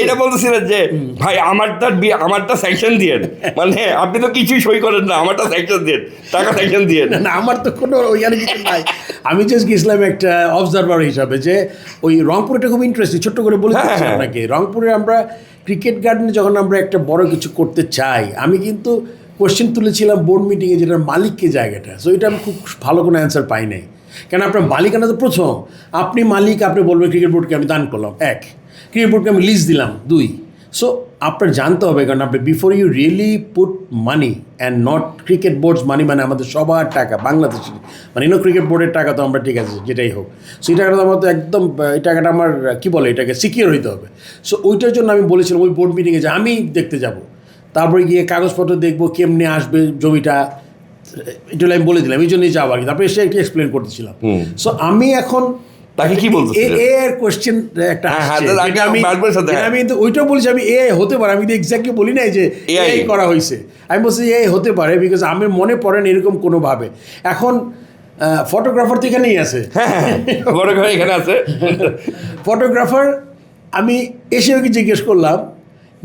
এটা বলতেছিলেন যে ভাই আমারটা স্যাংশন দিয়েন, মানে আপনি তো কিছুই সই করেন না, আমারটা স্যাংশন দিয়েন, টাকা স্যাংশন দিয়েন। না, আমার তো কোনো ওইখানে কিছু নাই। আমি জাস্ট গেছিলাম একটা অবজারভার হিসাবে, যে ওই রংপুরটা খুব ইন্টারেস্টিং। ছোট্ট করে বলে দিচ্ছি আপনাকে, রংপুরে আমরা ক্রিকেট গার্ডেনে যখন আমরা একটা বড় কিছু করতে চাই, আমি কিন্তু কোয়েশ্চেন তুলেছিলাম বোর্ড মিটিংয়ে, যেটার মালিককে জায়গাটা। সো এটা আমি খুব ভালো কোনো অ্যান্সার পাই নাই। কেন, আপনার মালিকানা তো প্রথম, আপনি মালিক, আপনি বলবেন ক্রিকেট বোর্ডকে আমি দান করলাম 1, ক্রিকেট বোর্ডকে আমি লিজ দিলাম 2। সো আপনার জানতে হবে, কারণ আপনি before you really put money and not cricket boards money, মানে আমাদের সবার টাকা, বাংলাদেশের মানে ক্রিকেট বোর্ডের টাকা তো আমরা, ঠিক আছে যেটাই হোক, সো এই টাকাটা তো আমার তো একদম, এই টাকাটা আমার কী বলে, এটাকে সিকিউর হইতে হবে। সো ওইটার জন্য আমি বলেছিলাম ওই বোর্ড মিটিংয়ে যে আমি দেখতে যাব, তারপরে গিয়ে কাগজপত্র দেখবো, কেমনে আসবে জমিটা, এটা আমি বলে দিলাম, এই জন্যই যাবো আর কি। তারপরে এসে একটু এক্সপ্লেন করতেছিলাম। সো আমি এখন তাকে কি বলতে এর কোয়েশ্চেন একটা আমি কিন্তু ওইটাও বলছি, আমি এআই হতে পারে, আমি কিন্তু এক্স্যাক্টলি বলি নাই যে এআই করা হয়েছে, আমি বলছি এআই হতে পারে, বিকজ আমি মনে পড়েন এরকম কোনোভাবে। এখন ফটোগ্রাফার তো এখানেই আছে, ফটোগ্রাফার এখানে আছে, ফটোগ্রাফার আমি এসে ওকে জিজ্ঞেস করলাম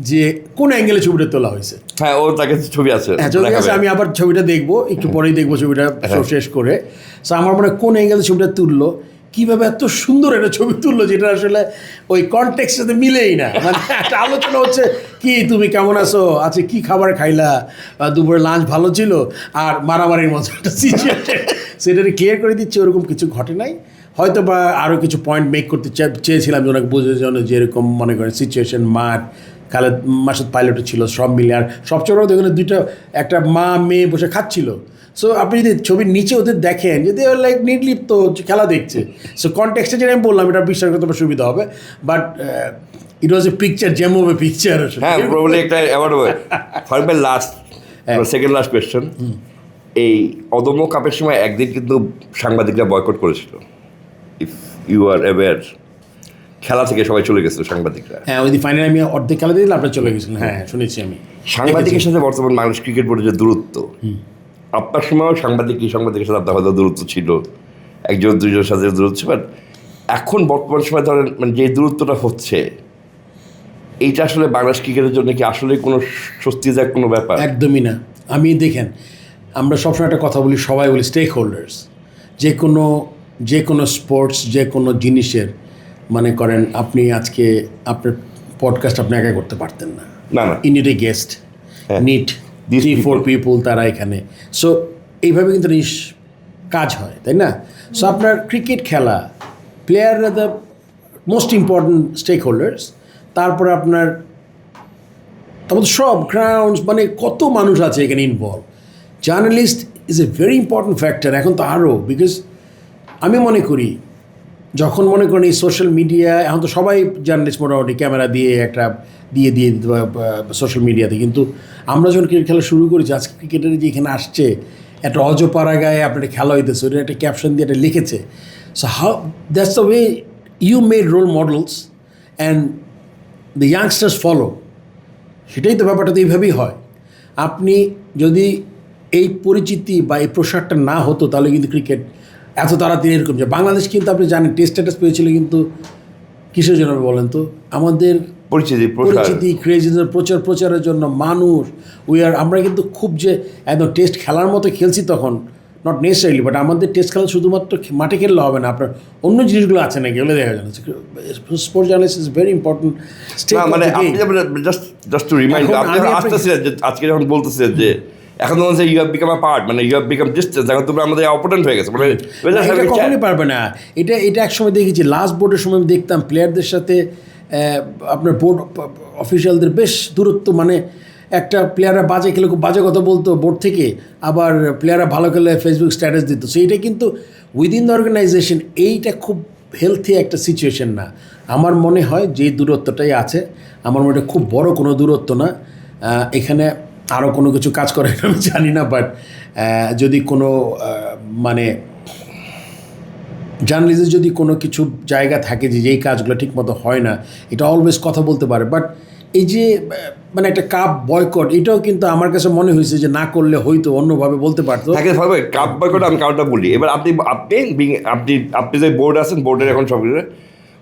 যে কোন অ্যাঙ্গেলে ছবিটা তোলা হয়েছে। হ্যাঁ, ও তাকে ছবি আছে, হ্যাঁ ছবি আছে, আমি আবার ছবিটা দেখবো, একটু পরেই দেখবো ছবিটা শেষ করে। সো আমার মনে হয় কোন অ্যাঙ্গেলে ছবিটা তুললো, কীভাবে এত সুন্দর একটা ছবি তুললো, যেটা আসলে ওই কনটেক্সটের সাথে মিলেই না। মানে একটা আলোচনা হচ্ছে, কি তুমি কেমন আছো, আচ্ছা কী খাবার খাইলা, দুপুরে লাঞ্চ ভালো ছিল, আর মারামারির মতো একটা সিচুয়েশন, সেটাকে ক্লিয়ার করে দিচ্ছে, ওরকম কিছু ঘটে নাই। হয়তো বা আরও কিছু পয়েন্ট মেক করতে চেয়েছিলাম, যে ওনাকে বোঝার জন্য, যে এরকম মনে করেন সিচুয়েশন, মাঠ খালেদ মাসুদ পাইলটও ছিল, সব মিলে। আর সবচেয়ে বড় দেখুন, একটা মা মেয়ে বসে খাচ্ছিল। সো আপনি যদি ছবির নিচে ওদের দেখেন, যদি লাইক নিটলি তো খেলা দেখছে। সো কনটেক্সটে যেটা আমি বললাম, এটা বিশ্বাস করতে আমার সুবিধা হবে, but it was a picture, gem of a picture. হ্যাঁ, প্রবলি একটা অ্যাওয়ার্ড হবে। Faruque last, second last question, এই অদম্য কাপের সময় একদিন কিন্তু সাংবাদিকরা বয়কট করেছিল, ইফ ইউ আর অ্যাওয়্যার, খেলা থেকে সবাই চলে গেছিল সাংবাদিকরা। হ্যাঁ, ওই ফাইনালে আমি অর্ধেক খেলা দিয়ে আপনার চলে গেছিলেন। হ্যাঁ, শুনেছি আমি। সাংবাদিকের সাথে বর্তমান বাংলাদেশ ক্রিকেট বোর্ডের যে দূরত্ব, আপনার সময়ও সাংবাদিকের সাথে আপনার হয়তো দূরত্ব ছিল, একজন দুজনের সাথে দূরত্ব ছিল, বাট এখন বর্তমান সময় ধরেন মানে যে দূরত্বটা হচ্ছে, এইটা আসলে বাংলাদেশ ক্রিকেটের জন্য কি আসলে কোনো স্বস্তিদায়ক কোনো ব্যাপার? একদমই না। আমি দেখেন, আমরা সবসময় একটা কথা বলি, সবাই বলি স্টেক হোল্ডার্স। যে কোনো স্পোর্টস, যে কোনো জিনিসের, মনে করেন আপনি আজকে আপনার পডকাস্ট আপনি একা করতে পারতেন না, you need a guest, need 3-4 people, তারা এখানে। সো এইভাবে কিন্তু কাজ হয়, তাই না? সো আপনার ক্রিকেট খেলা, player are the most important stakeholders. তারপরে আপনার আমাদের সব গ্রাউন্ডস, মানে কত মানুষ আছে এখানে involve. Journalist is a very important factor, এখন তো আরও, বিকজ আমি মনে করি যখন মনে করেন এই সোশ্যাল মিডিয়া, এখন তো সবাই জার্নালিস্ট মোটামুটি ক্যামেরা দিয়ে একটা দিয়ে দিতে সোশ্যাল মিডিয়াতে, কিন্তু আমরা যখন ক্রিকেট খেলা শুরু করেছি, আজকে ক্রিকেটের যে এখানে আসছে, একটা অজপাড়া গায়ে আপনার খেলা হইতেছে, ওটা একটা ক্যাপশন দিয়ে একটা লিখেছে। So how that's the way you made role models and the youngsters follow. সেটাই তো ব্যাপারটা তো এইভাবেই হয়। আপনি যদি এই পরিচিতি বা এই প্রসারটা না হতো, তাহলে কিন্তু ক্রিকেট এত তাড়াতাড়ি এরকম যে বাংলাদেশ, কিন্তু আপনি জানেন টেস্ট স্ট্যাটাস পেয়েছিল কিন্তু কিসের জন্য বলেন তো? আমাদের পরিচিতি, ক্রেজিদের প্রচারের জন্য মানুষ, আমরা কিন্তু খুব যে একদম টেস্ট খেলার মতো খেলছি তখন, নট নেসেসারিলি, বাট আমাদের টেস্ট খেলা শুধুমাত্র মাঠে খেললে হবে না, আপনার অন্য জিনিসগুলো আছে নাকি এগুলো দেখা যায়। Sports journalist is very important stake. মানে আপনি জাস্ট টু রিমাইন্ড, আপনি আসতেছিলেন যে আজকে যখন বলতেছিলেন যে এখন তো you have become a part, মানে ইউ হ্যাভ বিকাম ডিস্টেন্স, এখন তোমরা আমাদের অপোনেন্ট হয়ে গেছে, মানে এটা কখনোই পারবে না। এটা একসময় দেখেছি, লাস্ট বোর্ডের সময় আমি দেখতাম প্লেয়ারদের সাথে আপনার বোর্ড অফিসিয়ালদের বেশ দূরত্ব, মানে একটা প্লেয়াররা বাজে খেলে খুব বাজে কথা বলতো বোর্ড থেকে, আবার প্লেয়াররা ভালো খেলে ফেসবুক স্ট্যাটাস দিত। সো এইটা কিন্তু উইদিন দ্য অর্গানাইজেশন এইটা খুব হেলথি একটা সিচুয়েশন না। আমার মনে হয় যে দূরত্বটাই আছে, আমার মনে হয় খুব বড় কোনো দূরত্ব না। এখানে আরও কোনো কিছু কাজ করে আমি জানি না, বাট যদি কোনো মানে জার্নালিস্টের যদি কোনো কিছু জায়গা থাকে যে যেই কাজগুলো ঠিকমতো হয় না, এটা অলওয়েজ কথা বলতে পারে। বাট এই যে মানে একটা কাপ বয়কট, এটাও কিন্তু আমার কাছে মনে হয়েছে যে না করলে হয়তো অন্যভাবে বলতে পারতো। কাপ বয়কট আমি কারণটা বলি। এবার আপনি যে বোর্ড আছেন, বোর্ডের এখন সব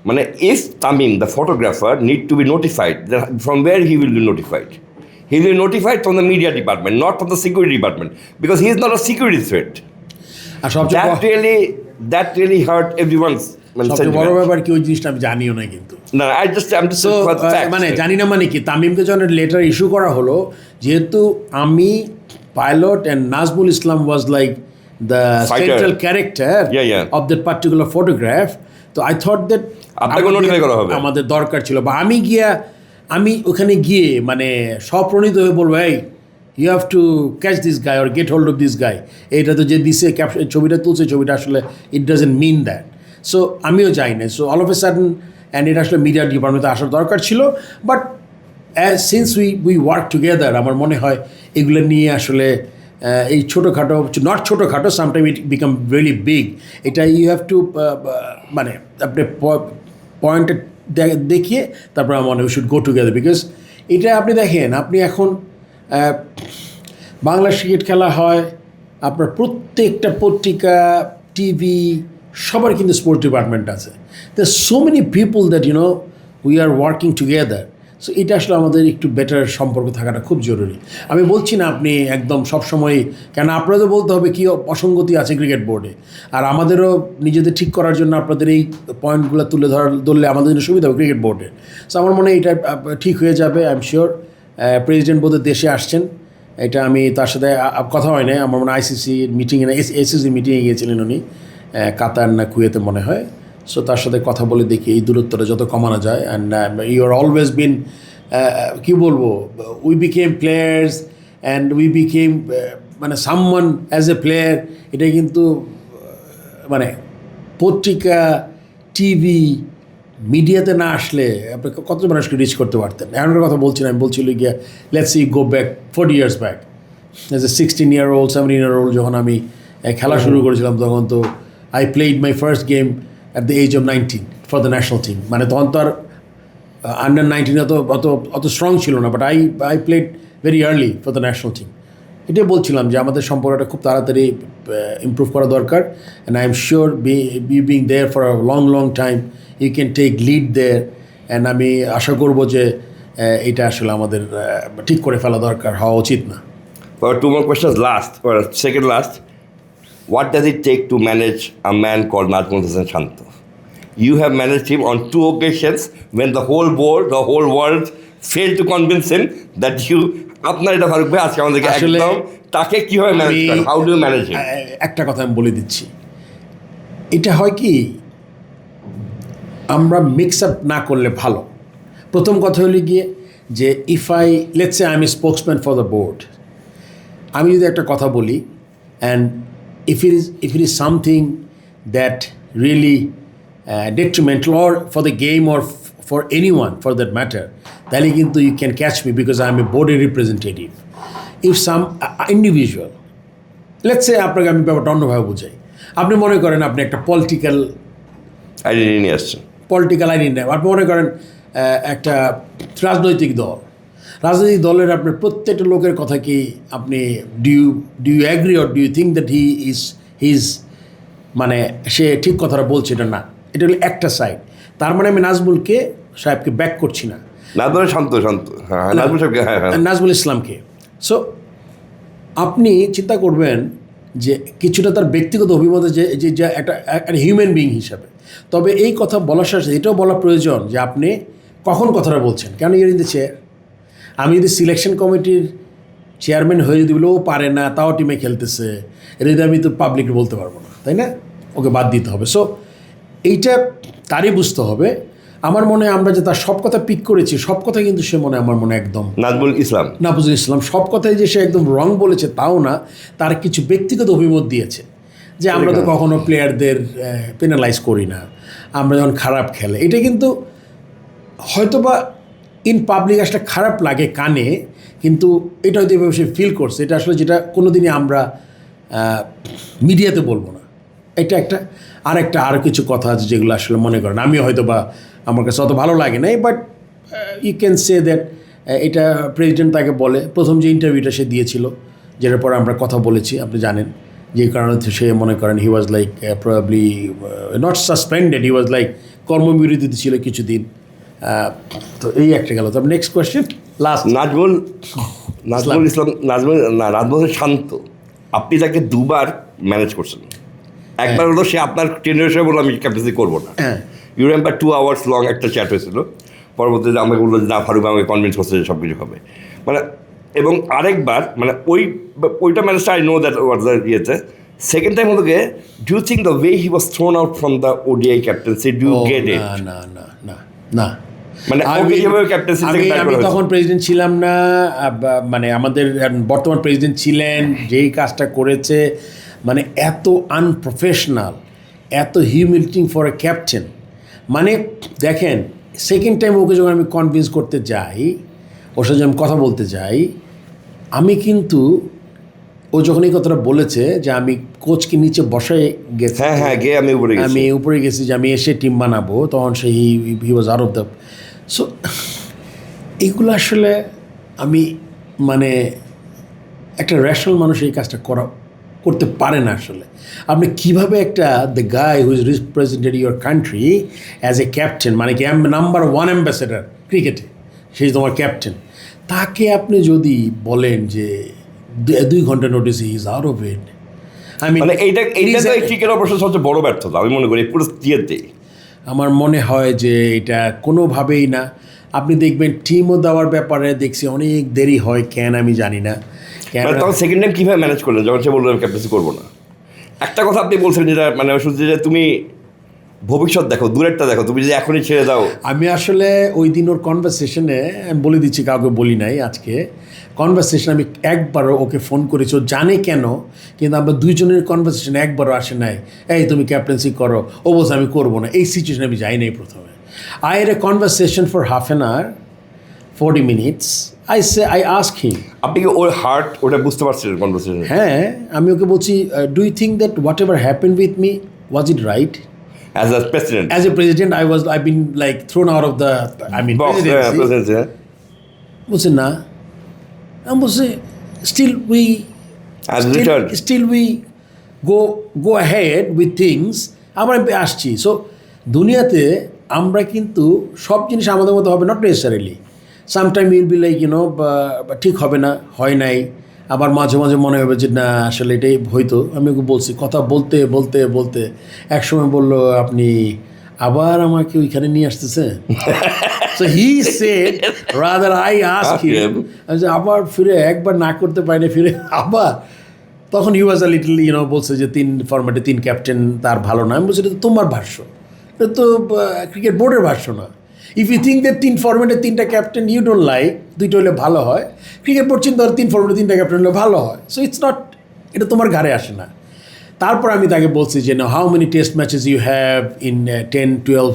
মানে if Tamim the photographer need to be notified, from war he will be notified? He will be notified from the media department, not from the security department, because he is not a security threat. আর সবচেয়ে That really hurt everyone's. সবচেয়ে বড় ব্যাপার কি, ওই জিনিসটা আমি জানিও না কিন্তু। না, I'm just মানে জানি না মানে কি, তামিমকে যখন লেটার ইস্যু করা হলো, যেহেতু আমি pilot and Nazmul Islam was like the central character of that particular photograph, তো আই থট দ্যাট আমাদের দরকার ছিল, বা আমি ওখানে গিয়ে মানে স্বপ্রণীত হয়ে বলবো, এই you have to catch this guy or get hold of this guy. এইটা তো যে দিছে ক্যাপশন ছবিটা তুলছে, ছবিটা আসলে it doesn't mean that. So আমিও যাই না। So all of a sudden, and এটা আসলে মিডিয়া ডিপার্টমেন্টে আসার দরকার ছিল, but since we work together, আমার মনে হয় এগুলো নিয়ে আসলে এই ছোটোখাটো, নট ছোটোখাটো, সামটাইম ইট বিকাম রিয়েলি বিগ। এটা ইউ হ্যাভ টু মানে আপনি পয়েন্টে দেখিয়ে তারপর আমার মনে হয় we should go together, because এটা আপনি দেখেন, আপনি এখন বাংলা ক্রিকেট খেলা হয়, আপনার প্রত্যেকটা পত্রিকা, টিভি, সবার কিন্তু স্পোর্টস ডিপার্টমেন্ট আছে। There so many people that we are working together. So এটা আসলে আমাদের একটু বেটার সম্পর্ক থাকাটা খুব জরুরি। আমি বলছি না আপনি একদম সবসময়, কেন আপনাদের বলতে হবে কী অসঙ্গতি আছে ক্রিকেট বোর্ডে, আর আমাদেরও নিজেদের ঠিক করার জন্য আপনাদের এই পয়েন্টগুলো ধরলে আমাদের জন্য সুবিধা হবে ক্রিকেট বোর্ডে। সো আমার মনে হয় এটা ঠিক হয়ে যাবে। আই এম শিওর প্রেসিডেন্ট বোধহয় দেশে আসছেন, এটা আমি তার সাথে কথা হয় না, আমার মনে হয় আইসিসি মিটিংয়ে এসিসি মিটিংয়ে গিয়েছিলেন উনি, কাতার না কুয়েতে মনে হয়। সো তার সাথে কথা বলে দেখি এই দূরত্বটা যত কমানো যায়। And you are always been, কী বলবো, we became players and we became মানে সামওয়ান অ্যাজ এ প্লেয়ার। এটা কিন্তু মানে পত্রিকা, টিভি, মিডিয়াতে না আসলে আপনি কত মানুষকে রিচ করতে পারতেন। এখনকার কথা বলছি না, আমি বলছিল গিয়া let's see go back 40 years back, as a 16-year-old 17-year-old যখন আমি খেলা শুরু করেছিলাম, তখন তো I played my first game at the age of 19 for the national team. মানে তখন তো আর আন্ডার 19 অত স্ট্রং ছিল না, but I played very early for the national team. এটাই বলছিলাম যে আমাদের সম্পর্কটা খুব তাড়াতাড়ি ইমপ্রুভ করা দরকার। And I am sure being there for a long time you can take lead there. And আমি আশা করবো যে এটা আসলে আমাদের ঠিক করে ফেলা দরকার, হওয়া উচিত না। Two more questions, second last. What does it take to manage a man called Nazmul Hasan Shanto? You have managed him on 2 occasions when the whole board, the whole world failed to convince him that you, আপনার এটা ফারুক ভাই আজকে আমাদেরকে একদম, তাকে কীভাবে manage করেন? How do manage হিম? একটা কথা আমি বলে দিচ্ছি, এটা হয় কি, আমরা মিক্স আপ না করলে ভালো। প্রথম কথা হলো গিয়ে যে if I let's say I M A spokesman for the board, আমি যদি একটা কথা বলি and if it is something that really detrimental or for the game or for anyone for that matter, তাহলে কিন্তু you can catch me because I am a board representative. If some individual, let's say আপনাকে আমি ব্যাপারটা অন্যভাবে বুঝাই, আপনি মনে করেন আপনি একটা পলিটিক্যাল আইডেন্টি নিয়ে আসছেন, আপনি মনে করেন একটা রাজনৈতিক দলের আপনার প্রত্যেকটা লোকের কথা কি আপনি do you agree or do you think that he is মানে সে ঠিক কথাটা বলছে? এটা না, এটা হলো একটা সাইড। তার মানে আমি নাজমুলকে সাহেবকে ব্যাক করছি না, নাজমুল ইসলামকে। সো আপনি চিন্তা করবেন যে কিছুটা তার ব্যক্তিগত অভিমত যে একটা হিউম্যান বিং হিসাবে। তবে এই কথা বলার সাথে এটাও বলা প্রয়োজন যে আপনি কখন কথাটা বলছেন, কেন ইউর ইন দ্য চেয়ার। আমি যদি সিলেকশন কমিটির চেয়ারম্যান হয়ে যদি বলে ও পারে না, তাও টিমে খেলতেছে, এটা যদি আমি তো পাবলিকলি বলতে পারবো না, তাই না? ওকে বাদ দিতে হবে। সো এইটা তারই বুঝতে হবে। আমার মনে হয় আমরা যে তার সব কথা পিক করেছি, সব কথা কিন্তু সে আমার মনে একদম নাজমুল ইসলাম সব কথাই যে সে একদম রং বলেছে তাও না, তার কিছু ব্যক্তিগত অভিমত দিয়েছে যে আমরা তো কখনো প্লেয়ারদের পেনালাইজ করি না, আমরা যখন খারাপ খেলে, এটা কিন্তু হয়তোবা ইন পাবলিক আসলে খারাপ লাগে কানে, কিন্তু এটা হয়তো এভাবে সে ফিল করছে, এটা আসলে যেটা কোনো দিনই আমরা মিডিয়াতে বলবো না। এটা একটা আরও কিছু কথা আছে যেগুলো আসলে মনে করেন আমি হয়তো বা আমার কাছে অত ভালো লাগে নাই, but you can say that এটা প্রেসিডেন্ট তাকে বলে, প্রথম যে ইন্টারভিউটা সে দিয়েছিল, যেটার পর আমরা কথা বলেছি, আপনি জানেন, যে কারণে সে মনে করেন he was like probably not suspended, he was like কর্মবিরতিতে ছিল কিছুদিন। তো এই একটা গেল। তবে next question, last. Nazmul Islam, Nazmul Shanto, আপনি তাকে দুবার ম্যানেজ করছেন। একবার হলো সে আপনার টেনের বললো আমি ক্যাপ্টেন্সি করবো না, ইউ রিমেম্বার 2 hours লং একটা চ্যাট হয়েছিল, পরবর্তীতে আমাকে বললো যে না ফারুক আমাকে কনভিন্স করছে যে সব কিছু হবে, মানে। এবং আরেকবার মানে ওইটা ম্যানেজটা I know that was the ইয়েতে। সেকেন্ড টাইম হলো গিয়ে, do you think the way he was thrown out from the ODI captaincy, do you get it? না মানে আমি তখন প্রেসিডেন্ট ছিলাম না, মানে আমাদের বর্তমান প্রেসিডেন্ট ছিলেন, যেই কাজটা করেছে, মানে এত আনপ্রফেশনাল, এত হিউমিলিটিং ফর এ ক্যাপ্টেন। মানে দেখেন, সেকেন্ড টাইম ওকে যখন আমি কনভিন্স করতে যাই, ওর সাথে আমি কথা বলতে যাই, আমি কিন্তু ও যখন এই কথাটা বলেছে যে আমি কোচকে নিচে বসায় গেছি, আমি উপরে গেছি যে আমি এসে টিম বানাবো, তখন সে he was out of the. So এইগুলো আসলে আমি মানে একটা র্যাশনাল মানুষ এই কাজটা করতে পারে না আসলে। আপনি কীভাবে একটা the guy who is represented your country as a captain, মানে কি নাম্বার 1 অ্যাম্বাসেডার ক্রিকেটে, সেই তোমার ক্যাপ্টেন, তাকে আপনি যদি বলেন যে 2 ঘন্টা নোটিস ইজ আউট অফ ইট, মানে এইটা ক্রিকেট অবশ্য সবচেয়ে বড় ব্যর্থতা আমি মনে করি পুরো ইয়েতে। আমার মনে হয় যে এটা কোনোভাবেই না। আপনি দেখবেন টিমও দেওয়ার ব্যাপারে দেখছি অনেক দেরি হয়, কেন আমি জানি না। তখন সেকেন্ড টাইম কীভাবে ম্যানেজ করলেন যখন সে বললো আমি ক্যাপ্টেন্সি করবো না? একটা কথা আপনি বলছেন যেটা মানে শুনছি যে তুমি ভবিষ্যৎ দেখো, দূরেরটা দেখো, তুমি যদি এখনই ছেড়ে দাও। আমি আসলে ওই দিন ওর কনভারসেশনে আমি বলে দিচ্ছি, কাউকে বলি নাই আজকে, কনভারসেশন আমি একবারও ওকে ফোন করেছি, ও জানে কেন, কিন্তু আমরা দুইজনের কনভারসেশন একবারও আসে নাই এই তুমি ক্যাপ্টেন্সি করো, ও বলছে আমি করবো না। এই সিচুয়েশনে আমি যাই নাই প্রথমে। I had a conversation for half an hour, 40 minutes. I ask him. আপনি কি ওর হার্ট ওটা বুঝতে পারছিলেন কনভারসেশন? হ্যাঁ, আমি ওকে বলছি, do you think that whatever happened with me was it right? As a president, I've been like thrown out of the presidency. বলছে না, আমি বলছি still we go ahead with things. আবার আমি আসছি। সো দুনিয়াতে আমরা কিন্তু সব জিনিস আমাদের মতো হবে, not necessarily. Sometime will be like ঠিক হবে না, হয় নাই, আবার মাঝে মাঝে মনে হবে যে না আসলে এটাই হয়তো। আমি ওকে বলছি, কথা বলতে বলতে বলতে একসময় বললো আপনি আবার আমাকে ওইখানে নিয়ে আসতেছেন। So he said rather I ask him, আবার ফিরে একবার না করতে পারি না, ফিরে আবার। তখন হি ওয়াজ আ লিটল বলছে যে 3 ফরম্যাটে 3 ক্যাপ্টেন তার ভালো না। আমি বলছি এটা তো তোমার ভাষ্য, এটা তো ক্রিকেট বোর্ডের ভাষ্য না। ইফ ইউ থিঙ্ক দ্যাট 3 ফরম্যাটে 3টা ক্যাপ্টেন ইউ ডোন্ট লাইক, 2টা হলে ভালো হয়, ক্রিকেট বোর্ড চিন্তা করে 3 ফরম্যাটে 3টা ক্যাপ্টেন হলে ভালো হয়। সো ইটস নট, এটা তোমার ঘাড়ে আসে না। তারপর আমি তাকে বলছি যে না, how many test matches you have in 10-12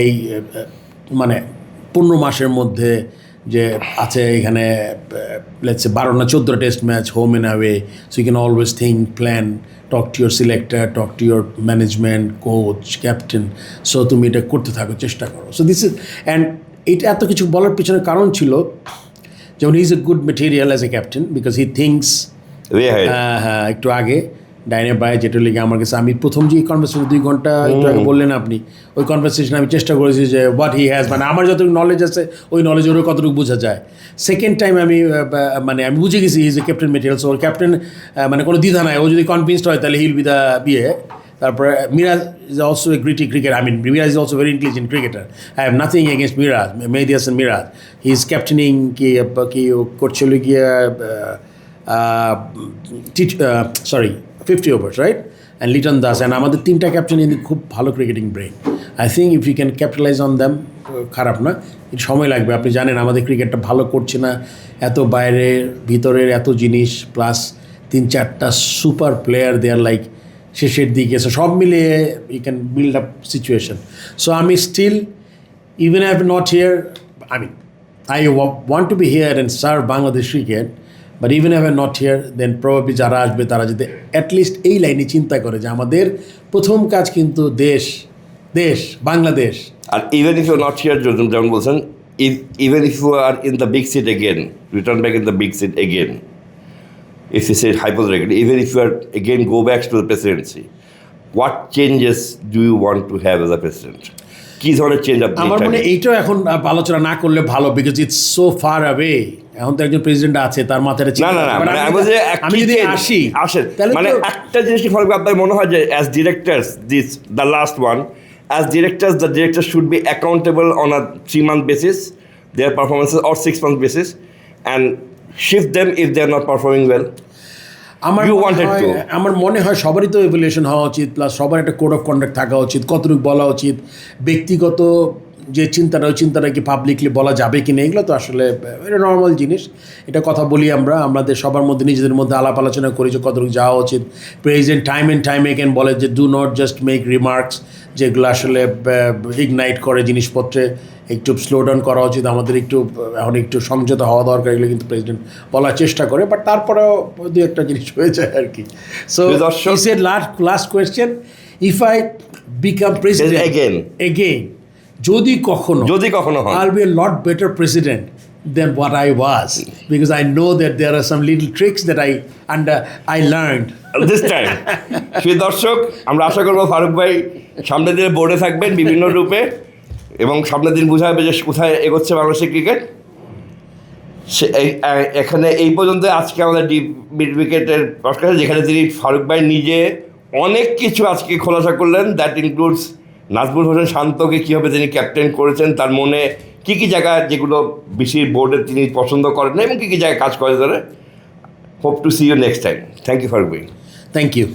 এই মানে 15 মাসের মধ্যে যে আছে এখানে, লেটস সে 12 না 14 test match, home and away. So you can always think, plan, talk to your selector, talk to your management, coach, captain. সো তুমি এটা করতে থাকো, চেষ্টা করো। সো দিস ইজ, অ্যান্ড এটা এত কিছু বলার পিছনে কারণ ছিল, যেমন হি is a good material as a captain, because he thinks হ্যাঁ একটু আগে ডাইনে বাই, যেটা লেগে আমার কাছে, আমি প্রথম যে কনভারসেশন 2 ঘন্টা একটু আগে বললেন আপনি, ওই কনভারসেশন আমি চেষ্টা করেছি যে হোয়াট হি হ্যাজ, মানে আমার যতটুকু নলেজ আছে ওই নলেজ ওরও কতটুকু বোঝা যায়। সেকেন্ড টাইম আমি মানে আমি বুঝে গেছি হি is a captain material. So or captain মানে কোনো দ্বিধা নাই, ও যদি কনভিন্সড হয় তাহলে হিল বি দ্য বিয়ে। তারপরে Miraz is also a gritty cricket, I mean Miraz is also very intelligent cricketer. I have nothing against Miraz, Mehidy Hasan Miraz. He is captaining কি করছিল গিয়ে 50 overs, right? And Liton Das, and আমাদের তিনটা ক্যাপ্টেন কিন্তু খুব ভালো cricketing brain. I think if you can capitalise on them, খারাপ না, একটু সময় লাগবে। আপনি জানেন আমাদের ক্রিকেটটা ভালো করছে না, এত বাইরের ভিতরের এত জিনিস, প্লাস 3-4টা সুপার প্লেয়ার দেয়ার লাইক শেষের দিকে, সো সব মিলিয়ে you can build up situation. So আমি still, even if not here, I mean, I want to be here and serve Bangladesh cricket, but even if I'm not here, then probably যারা আসবে তারা যদি at least এই লাইনে চিন্তা করে যে আমাদের প্রথম কাজ কিন্তু দেশ, বাংলাদেশ। আর even if you not here, যেমন বলছেন, even if you are in the big seat again, return back in the big seat again, if you say hypothetically, even if you are again go back to the presidency, what changes do you want to have as a president? কি ধরনের change আপনি? আমার মনে এইটাও এখন আলোচনা না করলে ভালো, because it's so far away. এখন তো একজন প্রেসিডেন্ট আছে, তার মাথায় আমি যদি আসেন মানে একটা জিনিস কি ফরক আপনার মনে হয় যে as directors, the last one, as directors, the director should be accountable on a 3-month basis their performances or 6-month basis and shift them if they are not performing well. আমার মনে হয় সবারই তো এভ্যালুয়েশন হওয়া উচিত, plus সবার একটা code of conduct থাকা উচিত, কতটুকু বলা উচিত, ব্যক্তিগত যে চিন্তাটা, ওই চিন্তাটা কি পাবলিকলি বলা যাবে কি না, এগুলো তো আসলে এটা নর্মাল জিনিস। এটা কথা বলি আমাদের সবার মধ্যে নিজেদের মধ্যে আলাপ আলোচনা করি যে কতটুকু যাওয়া উচিত। President time and time again বলে যে do not just make remarks যেগুলো আসলে ইগনাইট করে জিনিসপত্রে, একটু স্লো ডাউন করা উচিত, আমাদের এখন একটু সমঝোতা হওয়া দরকার, এগুলো কিন্তু প্রেসিডেন্ট বলার চেষ্টা করে, বাট তারপরেও দু একটা জিনিস হয়ে যায় আর কি। So he said last question, if I become president again, যদি কখনো হয়, I'll be a lot better president than what I was, because I know that there are some little tricks that I learned this time. সেই দর্শক, আমরা আশা করবো ফারুক ভাই সামনের দিনে বোর্ডে থাকবেন বিভিন্ন রূপে, এবং সামনের দিন বোঝা যাবে যে কোথায় এগোচ্ছে বাংলাদেশের ক্রিকেট। এখানে এই পর্যন্ত আজকে আমাদের ডিপ মিড উইকেটের পডকাস্ট, যেখানে তিনি ফারুক ভাই নিজে অনেক কিছু আজকে খোলাসা করলেন। দ্যাট ইনক্লুডস নাজমুল হোসেন শান্তকে কীভাবে তিনি ক্যাপ্টেন করেছেন, তার মনে কী কী জায়গা যেগুলো বেশি বোর্ডে তিনি পছন্দ করেন না, এবং কী কী জায়গায় কাজ করে ধরে। Hope to see you next time. Thank you Faruk ভাই। Thank you.